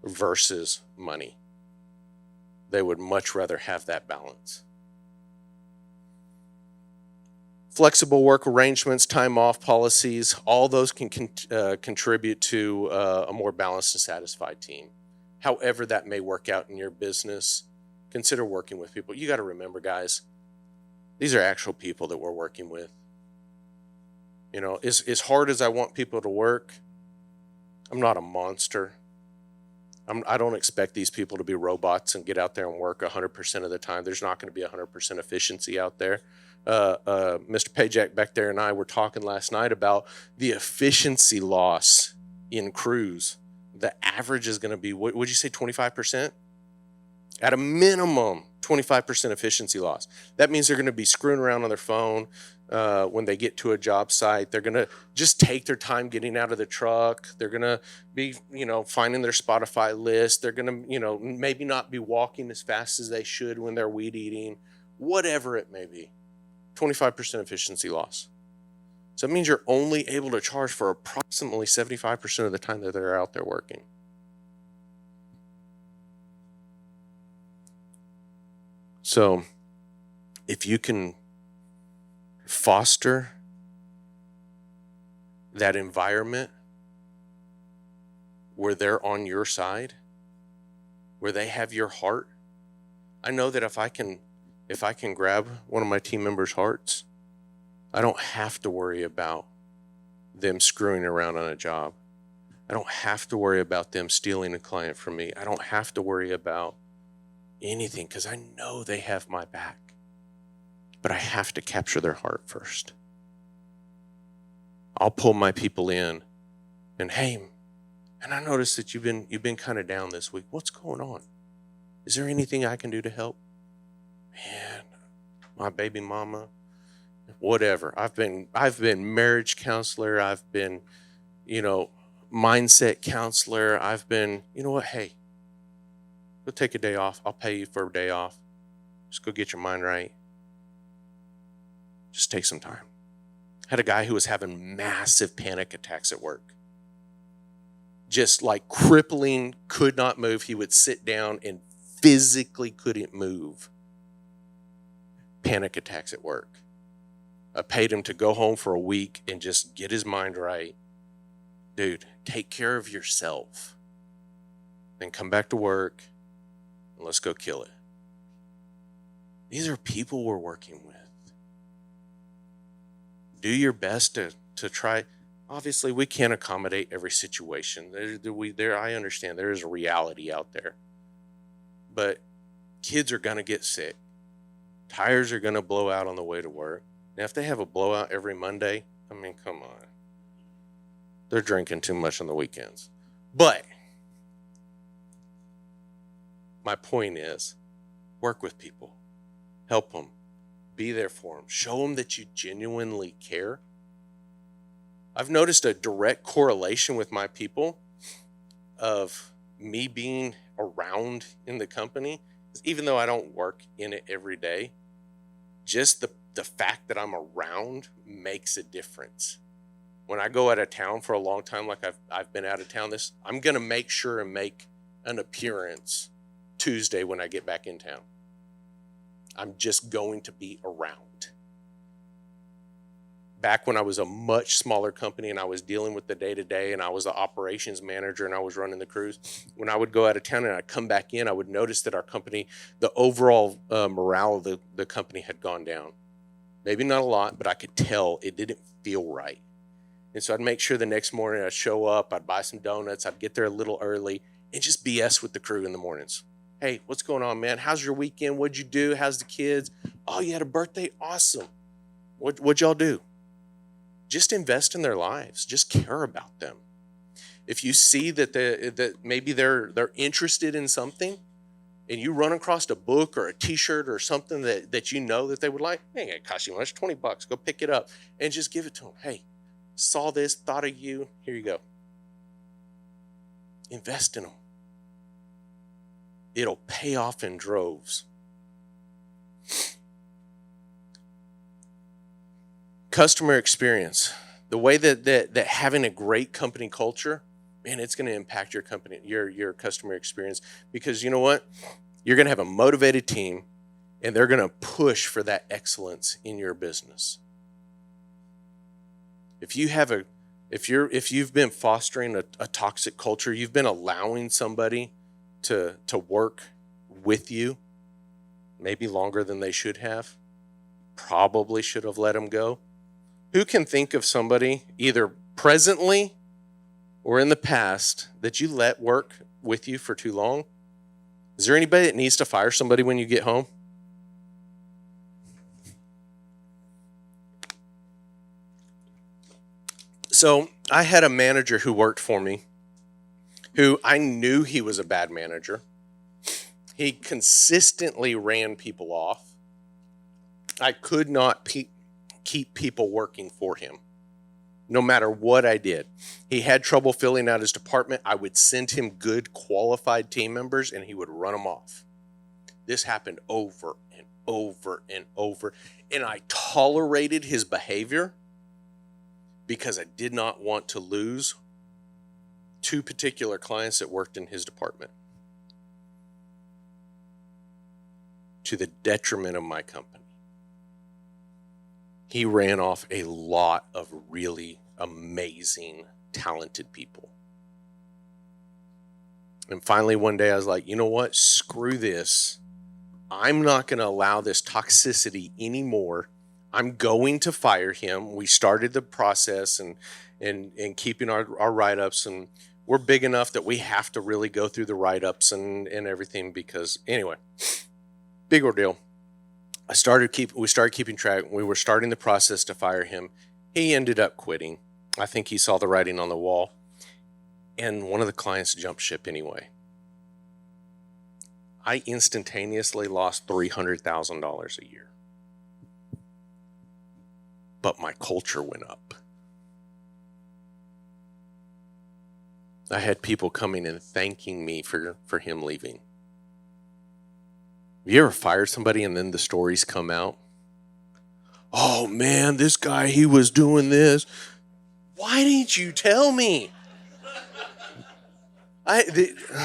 versus money. They would much rather have that balance. Flexible work arrangements, time off policies, all those can contribute to a more balanced and satisfied team. However that may work out in your business, consider working with people. You got to remember, guys, these are actual people that we're working with. You know, as hard as I want people to work, I'm not a monster. I don't expect these people to be robots and get out there and work 100% of the time. There's not going to be 100% efficiency out there. Mr. Pajak back there and I were talking last night about the efficiency loss in crews. The average is going to be, what would you say, 25%? At a minimum, 25% efficiency loss. That means they're going to be screwing around on their phone when they get to a job site. They're going to just take their time getting out of the truck. They're going to be, finding their Spotify list. They're going to, maybe not be walking as fast as they should when they're weed eating, whatever it may be. 25% efficiency loss. So it means you're only able to charge for approximately 75% of the time that they're out there working. So if you can foster that environment where they're on your side, where they have your heart, I know that if I can grab one of my team members' hearts, I don't have to worry about them screwing around on a job. I don't have to worry about them stealing a client from me. I don't have to worry about anything because I know they have my back. But I have to capture their heart first. I'll pull my people in and, hey, and I noticed that you've been kind of down this week. What's going on? Is there anything I can do to help? Man, my baby mama, whatever. I've been marriage counselor. I've been, mindset counselor. I've been, you know what? Hey, go take a day off. I'll pay you for a day off. Just go get your mind right. Just take some time. Had a guy who was having massive panic attacks at work. Just like crippling, could not move. He would sit down and physically couldn't move. Panic attacks at work. I paid him to go home for a week and just get his mind right. Dude, take care of yourself. Then come back to work and let's go kill it. These are people we're working with. Do your best to try. Obviously, we can't accommodate every situation. I understand there is a reality out there. But kids are going to get sick. Tires are going to blow out on the way to work. Now, if they have a blowout every Monday, I mean, come on. They're drinking too much on the weekends. But my point is, work with people. Help them. Be there for them. Show them that you genuinely care. I've noticed a direct correlation with my people of me being around in the company. Even though I don't work in it every day, just the fact that I'm around makes a difference. When I go out of town for a long time, like I've been out of town, I'm going to make sure and make an appearance Tuesday when I get back in town. I'm just going to be around. Back when I was a much smaller company and I was dealing with the day-to-day and I was the operations manager and I was running the crews, when I would go out of town and I'd come back in, I would notice that our company, the overall morale of the company had gone down. Maybe not a lot, but I could tell it didn't feel right. And so I'd make sure the next morning I'd show up, I'd buy some donuts, I'd get there a little early and just BS with the crew in the mornings. Hey, what's going on, man? How's your weekend? What'd you do? How's the kids? Oh, you had a birthday? Awesome. What'd y'all do? Just invest in their lives. Just care about them. If you see that maybe they're interested in something and you run across a book or a t-shirt or something that you know that they would like, hey, it costs you much, $20, go pick it up and just give it to them. Hey, saw this, thought of you, here you go. Invest in them. It'll pay off in droves. Customer experience. The way that having a great company culture, man, it's going to impact your company, your customer experience, because you know what? You're going to have a motivated team and they're going to push for that excellence in your business. If you've been fostering a toxic culture, you've been allowing somebody to work with you maybe longer than they should have, probably should have let them go. Who can think of somebody either presently or in the past that you let work with you for too long? Is there anybody that needs to fire somebody when you get home? So I had a manager who worked for me who I knew he was a bad manager. He consistently ran people off. I could not keep people working for him, no matter what I did. He had trouble filling out his department. I would send him good, qualified team members, and he would run them off. This happened over and over and over, and I tolerated his behavior because I did not want to lose two particular clients that worked in his department to the detriment of my company. He ran off a lot of really amazing, talented people. And finally, one day I was like, you know what? Screw this. I'm not going to allow this toxicity anymore. I'm going to fire him. We started the process and keeping our write-ups, and we're big enough that we have to really go through the write-ups and everything because anyway, big ordeal. We started keeping track. We were starting the process to fire him. He ended up quitting. I think he saw the writing on the wall, and one of the clients jumped ship anyway. I instantaneously lost $300,000 a year. But my culture went up. I had people coming and thanking me for him leaving. Have you ever fired somebody and then the stories come out? Oh man, this guy, he was doing this. Why didn't you tell me?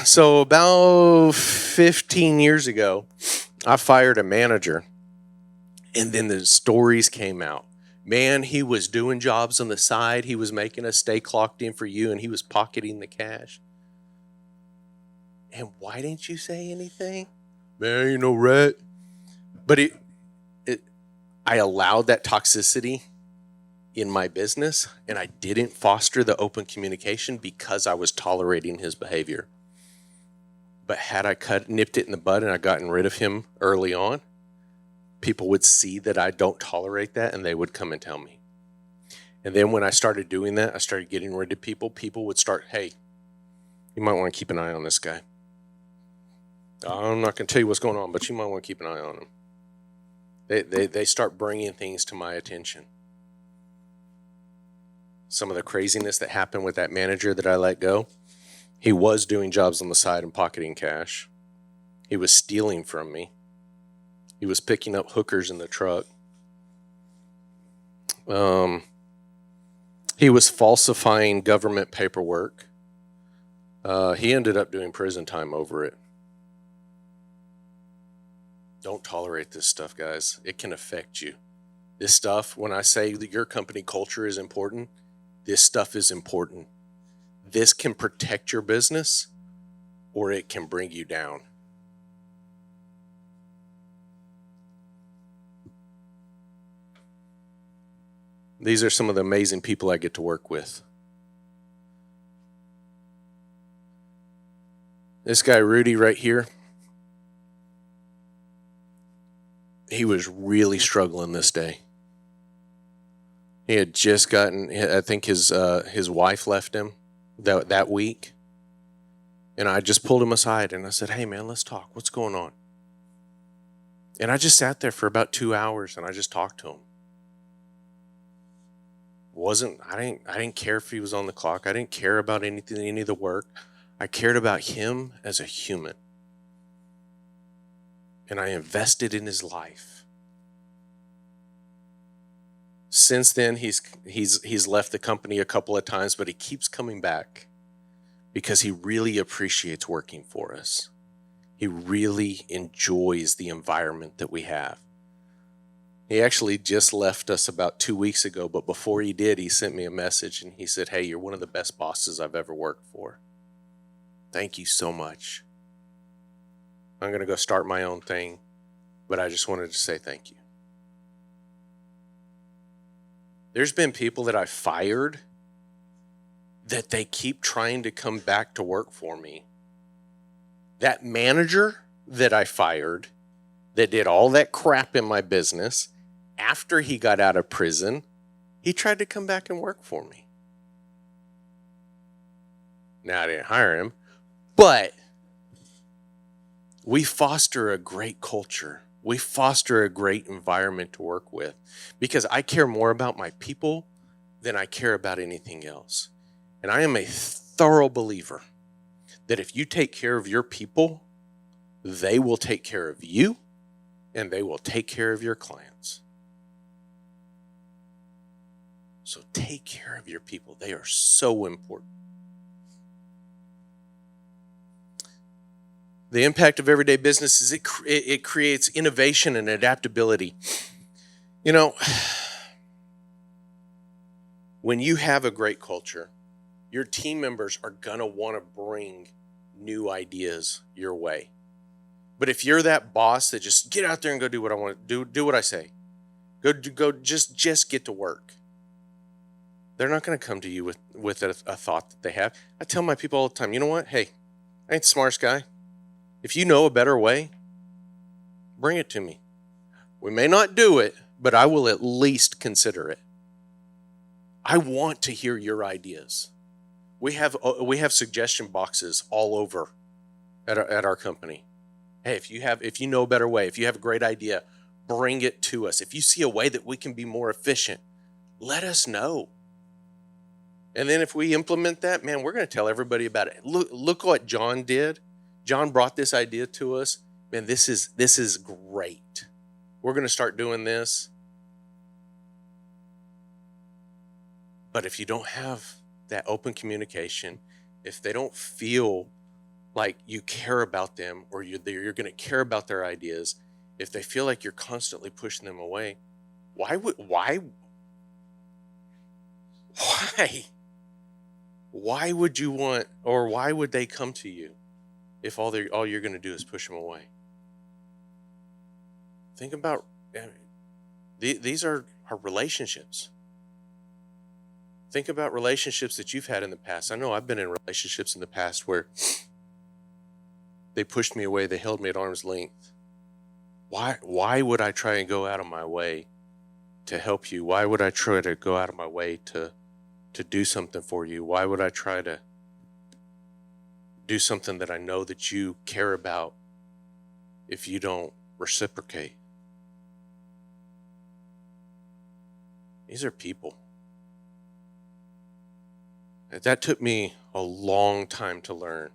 So about 15 years ago, I fired a manager, and then the stories came out. Man, he was doing jobs on the side. He was making us stay clocked in for you, and he was pocketing the cash. And why didn't you say anything? Man, you know, rat. But I allowed that toxicity in my business, and I didn't foster the open communication because I was tolerating his behavior. But had I nipped it in the bud and I gotten rid of him early on, people would see that I don't tolerate that, and they would come and tell me. And then when I started doing that, I started getting rid of people. People would start, hey, you might want to keep an eye on this guy. I'm not going to tell you what's going on, but you might want to keep an eye on him. They start bringing things to my attention. Some of the craziness that happened with that manager that I let go, he was doing jobs on the side and pocketing cash. He was stealing from me. He was picking up hookers in the truck. He was falsifying government paperwork. He ended up doing prison time over it. Don't tolerate this stuff, guys. It can affect you. This stuff, when I say that your company culture is important, this stuff is important. This can protect your business, or it can bring you down. These are some of the amazing people I get to work with. This guy, Rudy, right here, he was really struggling this day. He had just gotten, I think his wife left him that week. And I just pulled him aside and I said, hey man, let's talk. What's going on? And I just sat there for about 2 hours and I just talked to him. I didn't care if he was on the clock. I didn't care about any of the work. I cared about him as a human. And I invested in his life. Since then, he's left the company a couple of times, but he keeps coming back because he really appreciates working for us. He really enjoys the environment that we have. He actually just left us about 2 weeks ago, but before he did, he sent me a message and he said, hey, you're one of the best bosses I've ever worked for. Thank you so much. I'm going to go start my own thing, but I just wanted to say thank you. There's been people that I fired that they keep trying to come back to work for me. That manager that I fired that did all that crap in my business, after he got out of prison, he tried to come back and work for me. Now, I didn't hire him, but we foster a great culture. We foster a great environment to work with because I care more about my people than I care about anything else. And I am a thorough believer that if you take care of your people, they will take care of you and they will take care of your clients. So take care of your people. They are so important. The impact of everyday business is it creates innovation and adaptability. You know, when you have a great culture, your team members are going to want to bring new ideas your way. But if you're that boss that just get out there and go do what I want to do what I say, just get to work. They're not going to come to you with a thought that they have. I tell my people all the time, you know what? Hey, I ain't the smartest guy. If you know a better way, bring it to me. We may not do it, but I will at least consider it. I want to hear your ideas. We have suggestion boxes all over at our company. Hey, if you know a better way, if you have a great idea, bring it to us. If you see a way that we can be more efficient, let us know. And then if we implement that, man, we're going to tell everybody about it. Look what John did. John brought this idea to us. Man, this is great. We're going to start doing this. But if you don't have that open communication, if they don't feel like you care about them or you're going to care about their ideas, if they feel like you're constantly pushing them away, why would you want, or why would they come to you if all you're going to do is push them away? Think about these are our relationships. Think about relationships that you've had in the past. I know I've been in relationships in the past where they pushed me away. They held me at arm's length. Why would I try and go out of my way to help you? Why would I try to go out of my way to do something for you? Why would I try to do something that I know that you care about if you don't reciprocate? These are people. That took me a long time to learn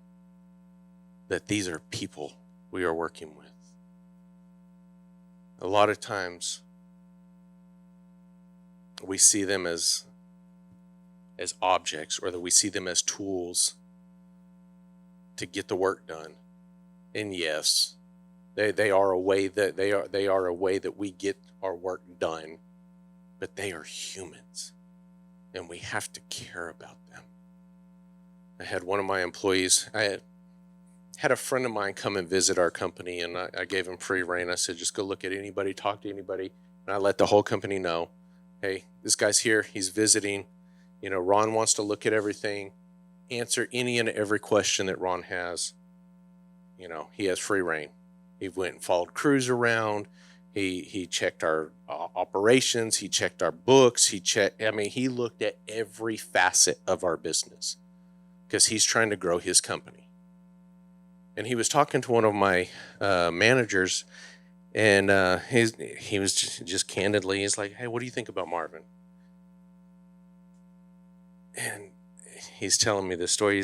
that these are people we are working with. A lot of times we see them as objects, or that we see them as tools to get the work done. And yes, they are a way that they are a way that we get our work done, but they are humans and we have to care about them. I had one of my employees, I had a friend of mine come and visit our company, and I gave him free rein. I said, just go look at anybody, talk to anybody. And I let the whole company know, hey, this guy's here, he's visiting. Ron wants to look at everything, answer any and every question that Ron has. He has free rein. He went and followed crews around. He checked our operations. He checked our books. He looked at every facet of our business because he's trying to grow his company. And he was talking to one of my managers, and he was just candidly, he's like, hey, what do you think about Marvin? And he's telling me this story.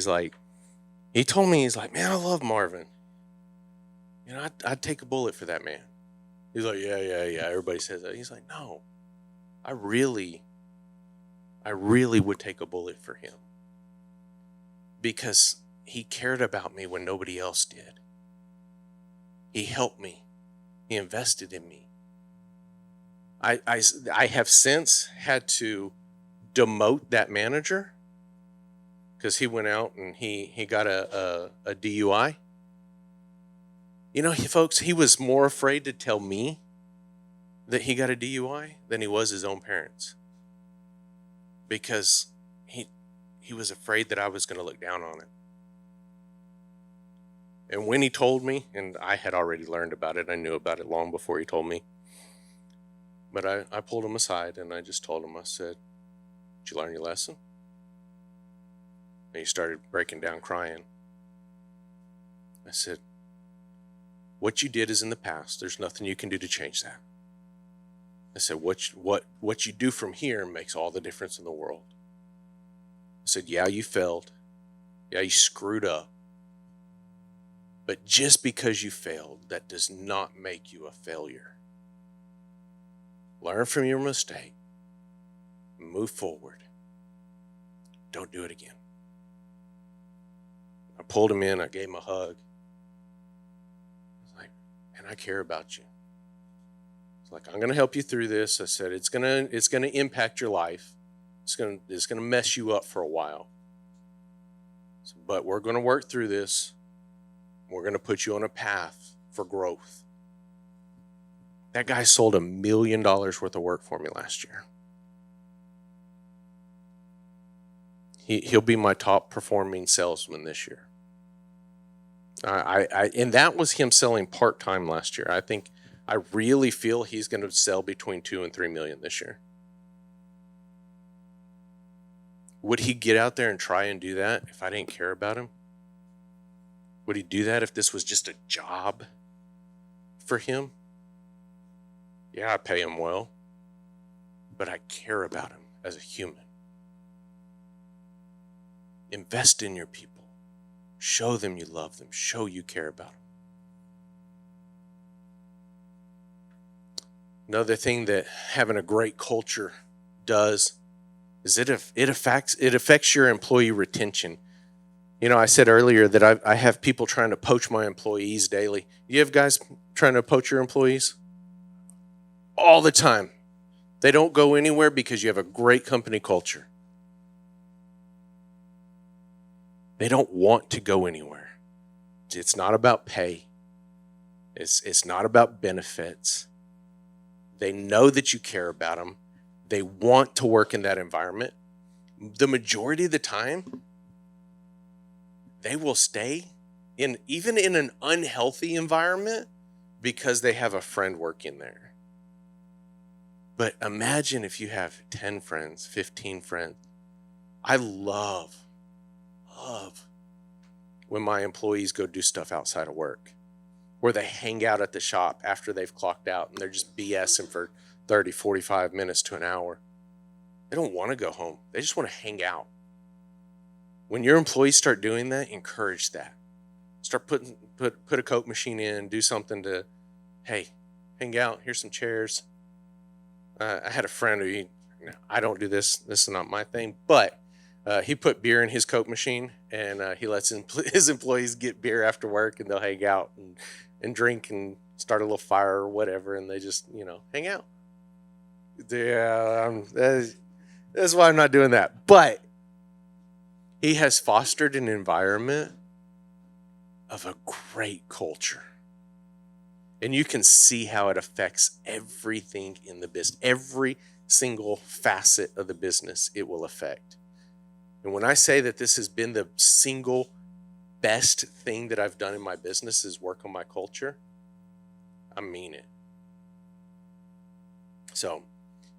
He told me, he's like, man, I love Marvin. I'd take a bullet for that man. He's like, yeah. Everybody says that. He's like, no, I really would take a bullet for him because he cared about me when nobody else did. He helped me. He invested in me. I have since had to demote that manager because he went out and he got a DUI. Folks, he was more afraid to tell me that he got a DUI than he was his own parents, because he was afraid that I was going to look down on it. And when he told me, and I had already learned about it, I knew about it long before he told me, but I pulled him aside and I just told him, I said, did you learn your lesson? And he started breaking down crying. I said, what you did is in the past. There's nothing you can do to change that. I said, what you do from here makes all the difference in the world. I said, yeah, you failed. Yeah, you screwed up. But just because you failed, that does not make you a failure. Learn from your mistake. Move forward. Don't do it again. I pulled him in. I gave him a hug. I was like, man, I care about you. It's like, I'm going to help you through this. I said, it's going to impact your life. It's going to mess you up for a while. But we're going to work through this. We're going to put you on a path for growth. That guy sold $1 million worth of work for me last year. He'll be my top performing salesman this year. And that was him selling part-time last year. I really feel he's going to sell between 2 and 3 million this year. Would he get out there and try and do that if I didn't care about him? Would he do that if this was just a job for him? Yeah, I pay him well, but I care about him as a human. Invest in your people. Show them you love them. Show you care about them. Another thing that having a great culture does is it affects your employee retention. You know, I said earlier that I have people trying to poach my employees daily. You have guys trying to poach your employees? All the time. They don't go anywhere because you have a great company culture. They don't want to go anywhere. It's not about pay. It's not about benefits. They know that you care about them. They want to work in that environment. The majority of the time, they will stay even in an unhealthy environment because they have a friend working there. But imagine if you have 10 friends, 15 friends. I love when my employees go do stuff outside of work, where they hang out at the shop after they've clocked out and they're just BSing for 30, 45 minutes to an hour. They don't want to go home. They just want to hang out. When your employees start doing that, encourage that. Start put a Coke machine in, do something to, hey, hang out. Here's some chairs. I had a friend who I don't do this. This is not my thing, but he put beer in his Coke machine, and he lets his employees get beer after work, and they'll hang out and drink and start a little fire or whatever, and they just, hang out. Yeah, that's why I'm not doing that. But he has fostered an environment of a great culture. And you can see how it affects everything in the business. Every single facet of the business it will affect. And when I say that this has been the single best thing that I've done in my business is work on my culture, I mean it. So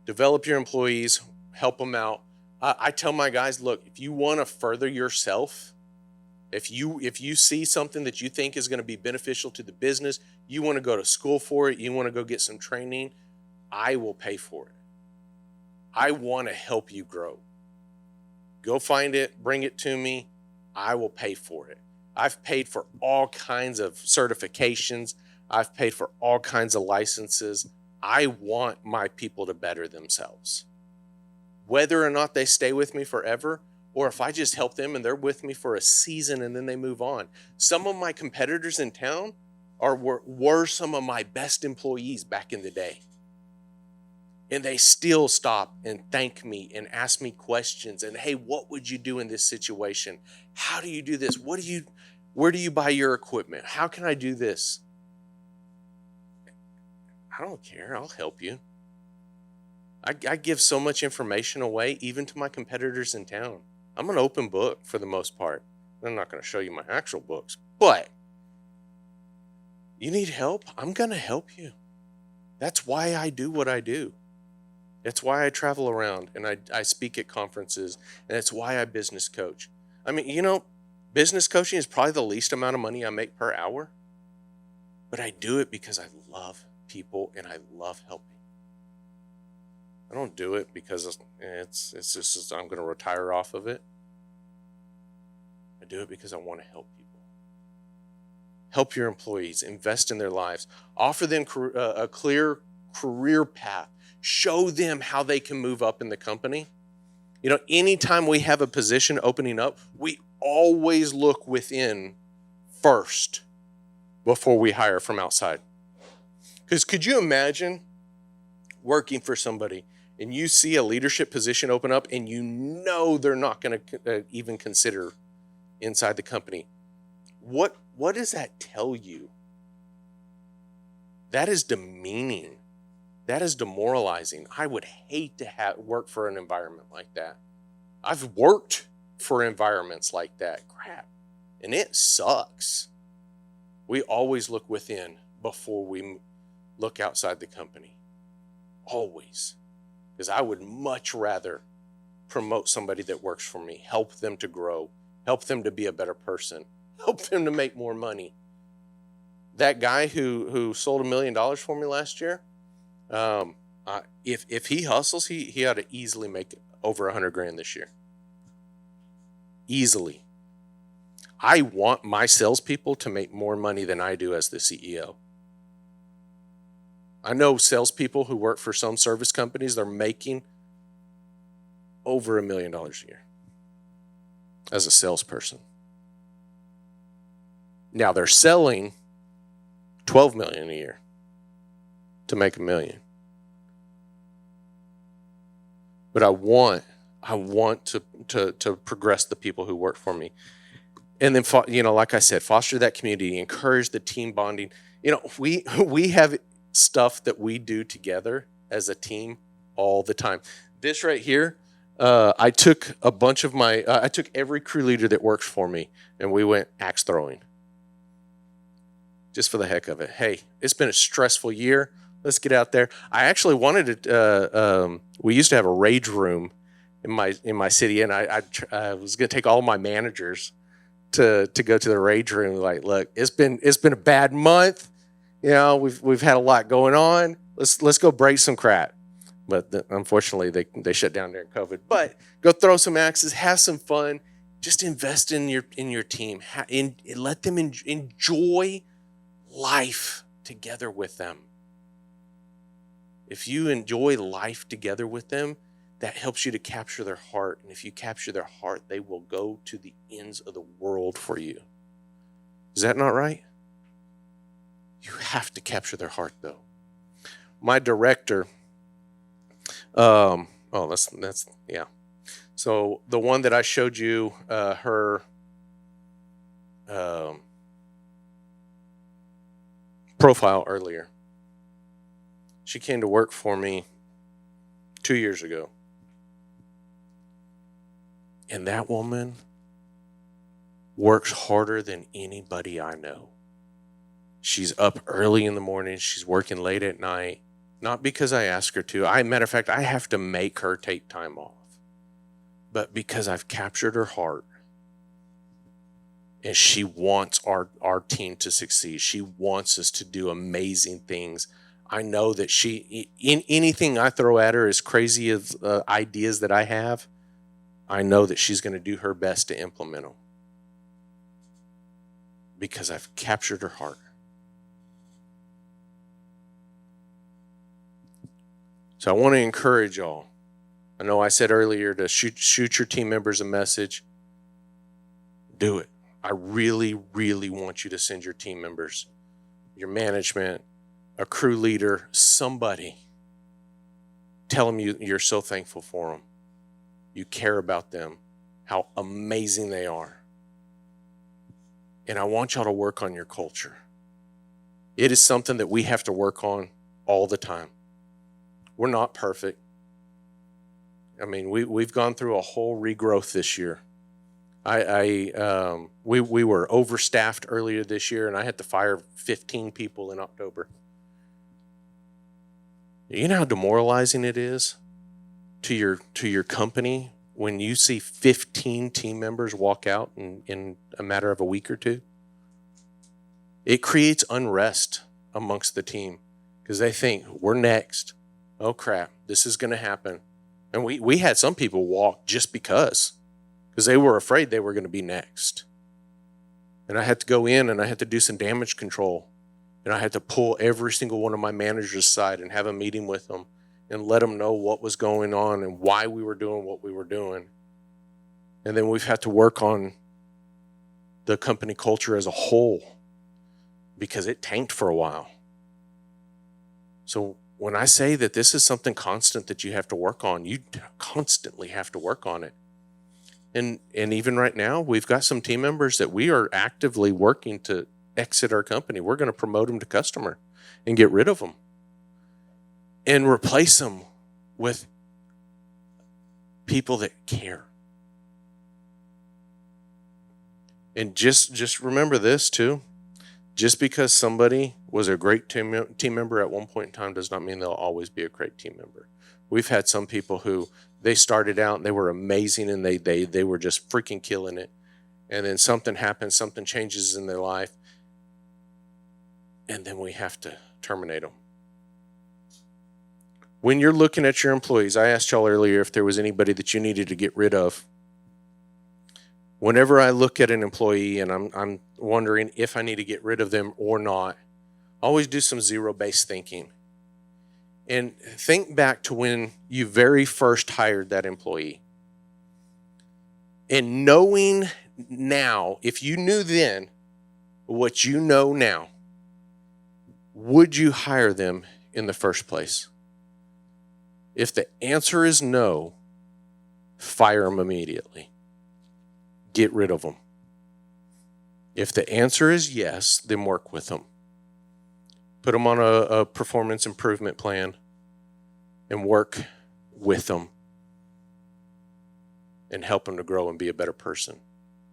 develop your employees, help them out. I tell my guys, look, if you want to further yourself, if you see something that you think is going to be beneficial to the business, you want to go to school for it, you want to go get some training, I will pay for it. I want to help you grow. Go find it, bring it to me. I will pay for it. I've paid for all kinds of certifications. I've paid for all kinds of licenses. I want my people to better themselves. Whether or not they stay with me forever, or if I just help them and they're with me for a season and then they move on. Some of my competitors in town were some of my best employees back in the day. And they still stop and thank me and ask me questions. And hey, what would you do in this situation? How do you do this? Where do you buy your equipment? How can I do this? I don't care. I'll help you. I give so much information away, even to my competitors in town. I'm an open book for the most part. I'm not going to show you my actual books, but you need help? I'm going to help you. That's why I do what I do. That's why I travel around and I speak at conferences, and that's why I business coach. I mean, business coaching is probably the least amount of money I make per hour, but I do it because I love people and I love helping. I don't do it because it's just I'm going to retire off of it. I do it because I want to help people. Help your employees, invest in their lives, offer them a clear career path, show them how they can move up in the company. Anytime we have a position opening up, we always look within first before we hire from outside. Because could you imagine working for somebody and you see a leadership position open up and they're not going to even consider inside the company? What does that tell you? That is demeaning. That is demoralizing. I would hate to work for an environment like that. I've worked for environments like that. Crap. And it sucks. We always look within before we look outside the company. Always. Because I would much rather promote somebody that works for me, help them to grow, help them to be a better person, help them to make more money. That guy who sold $1 million for me last year, if he hustles, he ought to easily make over $100,000 this year. Easily. I want my salespeople to make more money than I do as the CEO. I know salespeople who work for some service companies, they're making over $1 million a year as a salesperson. Now they're selling $12 million a year to make $1 million. But I want to progress the people who work for me. And then, like I said, foster that community, encourage the team bonding. We have stuff that we do together as a team all the time. This right here, I took a bunch of I took every crew leader that works for me, and we went axe throwing. Just for the heck of it. Hey, it's been a stressful year. Let's get out there. I actually wanted to, we used to have a rage room in my city, and I was going to take all my managers to go to the rage room. Like, look, it's been a bad month. We've had a lot going on. Let's go break some crap. But unfortunately, they shut down during COVID. But go throw some axes, have some fun. Just invest in your team. Let them enjoy life together with them. If you enjoy life together with them, that helps you to capture their heart. And if you capture their heart, they will go to the ends of the world for you. Is that not right? You have to capture their heart, though. My director, that's yeah. So the one that I showed you, her profile earlier, she came to work for me 2 years ago. And that woman works harder than anybody I know. She's up early in the morning. She's working late at night. Not because I ask her to. Matter of fact, I have to make her take time off. But because I've captured her heart. And she wants our team to succeed. She wants us to do amazing things. I know that in anything I throw at her, as crazy as ideas that I have, I know that she's going to do her best to implement them. Because I've captured her heart. So I want to encourage y'all. I know I said earlier to shoot your team members a message. Do it. I really, really want you to send your team members, your management, a crew leader, somebody. Tell them you're so thankful for them. You care about them, how amazing they are. And I want y'all to work on your culture. It is something that we have to work on all the time. We're not perfect. I mean, we've gone through a whole regrowth this year. We were overstaffed earlier this year, and I had to fire 15 people in October. You know how demoralizing it is to your company when you see 15 team members walk out in a matter of a week or two? It creates unrest amongst the team because they think, we're next. Oh, crap, this is going to happen. And we had some people walk just because they were afraid they were going to be next. And I had to go in and I had to do some damage control. And I had to pull every single one of my managers aside and have a meeting with them and let them know what was going on and why we were doing what we were doing. And then we've had to work on the company culture as a whole because it tanked for a while. So when I say that this is something constant that you have to work on, you constantly have to work on it. And even right now, we've got some team members that we are actively working to exit our company. We're going to promote them to customer. and get rid of them and replace them with people that care. And just remember this too. Just because somebody was a great team member at one point in time does not mean they'll always be a great team member. We've had some people who they started out and they were amazing and they were just freaking killing it. And then something happens, something changes in their life, and then we have to terminate them. When you're looking at your employees, I asked y'all earlier if there was anybody that you needed to get rid of. Whenever I look at an employee and I'm wondering if I need to get rid of them or not, I always do some zero-based thinking. And think back to when you very first hired that employee. And knowing now, if you knew then what you know now, would you hire them in the first place? If the answer is no, fire them immediately. Get rid of them. If the answer is yes, then work with them. Put them on a performance improvement plan and work with them and help them to grow and be a better person.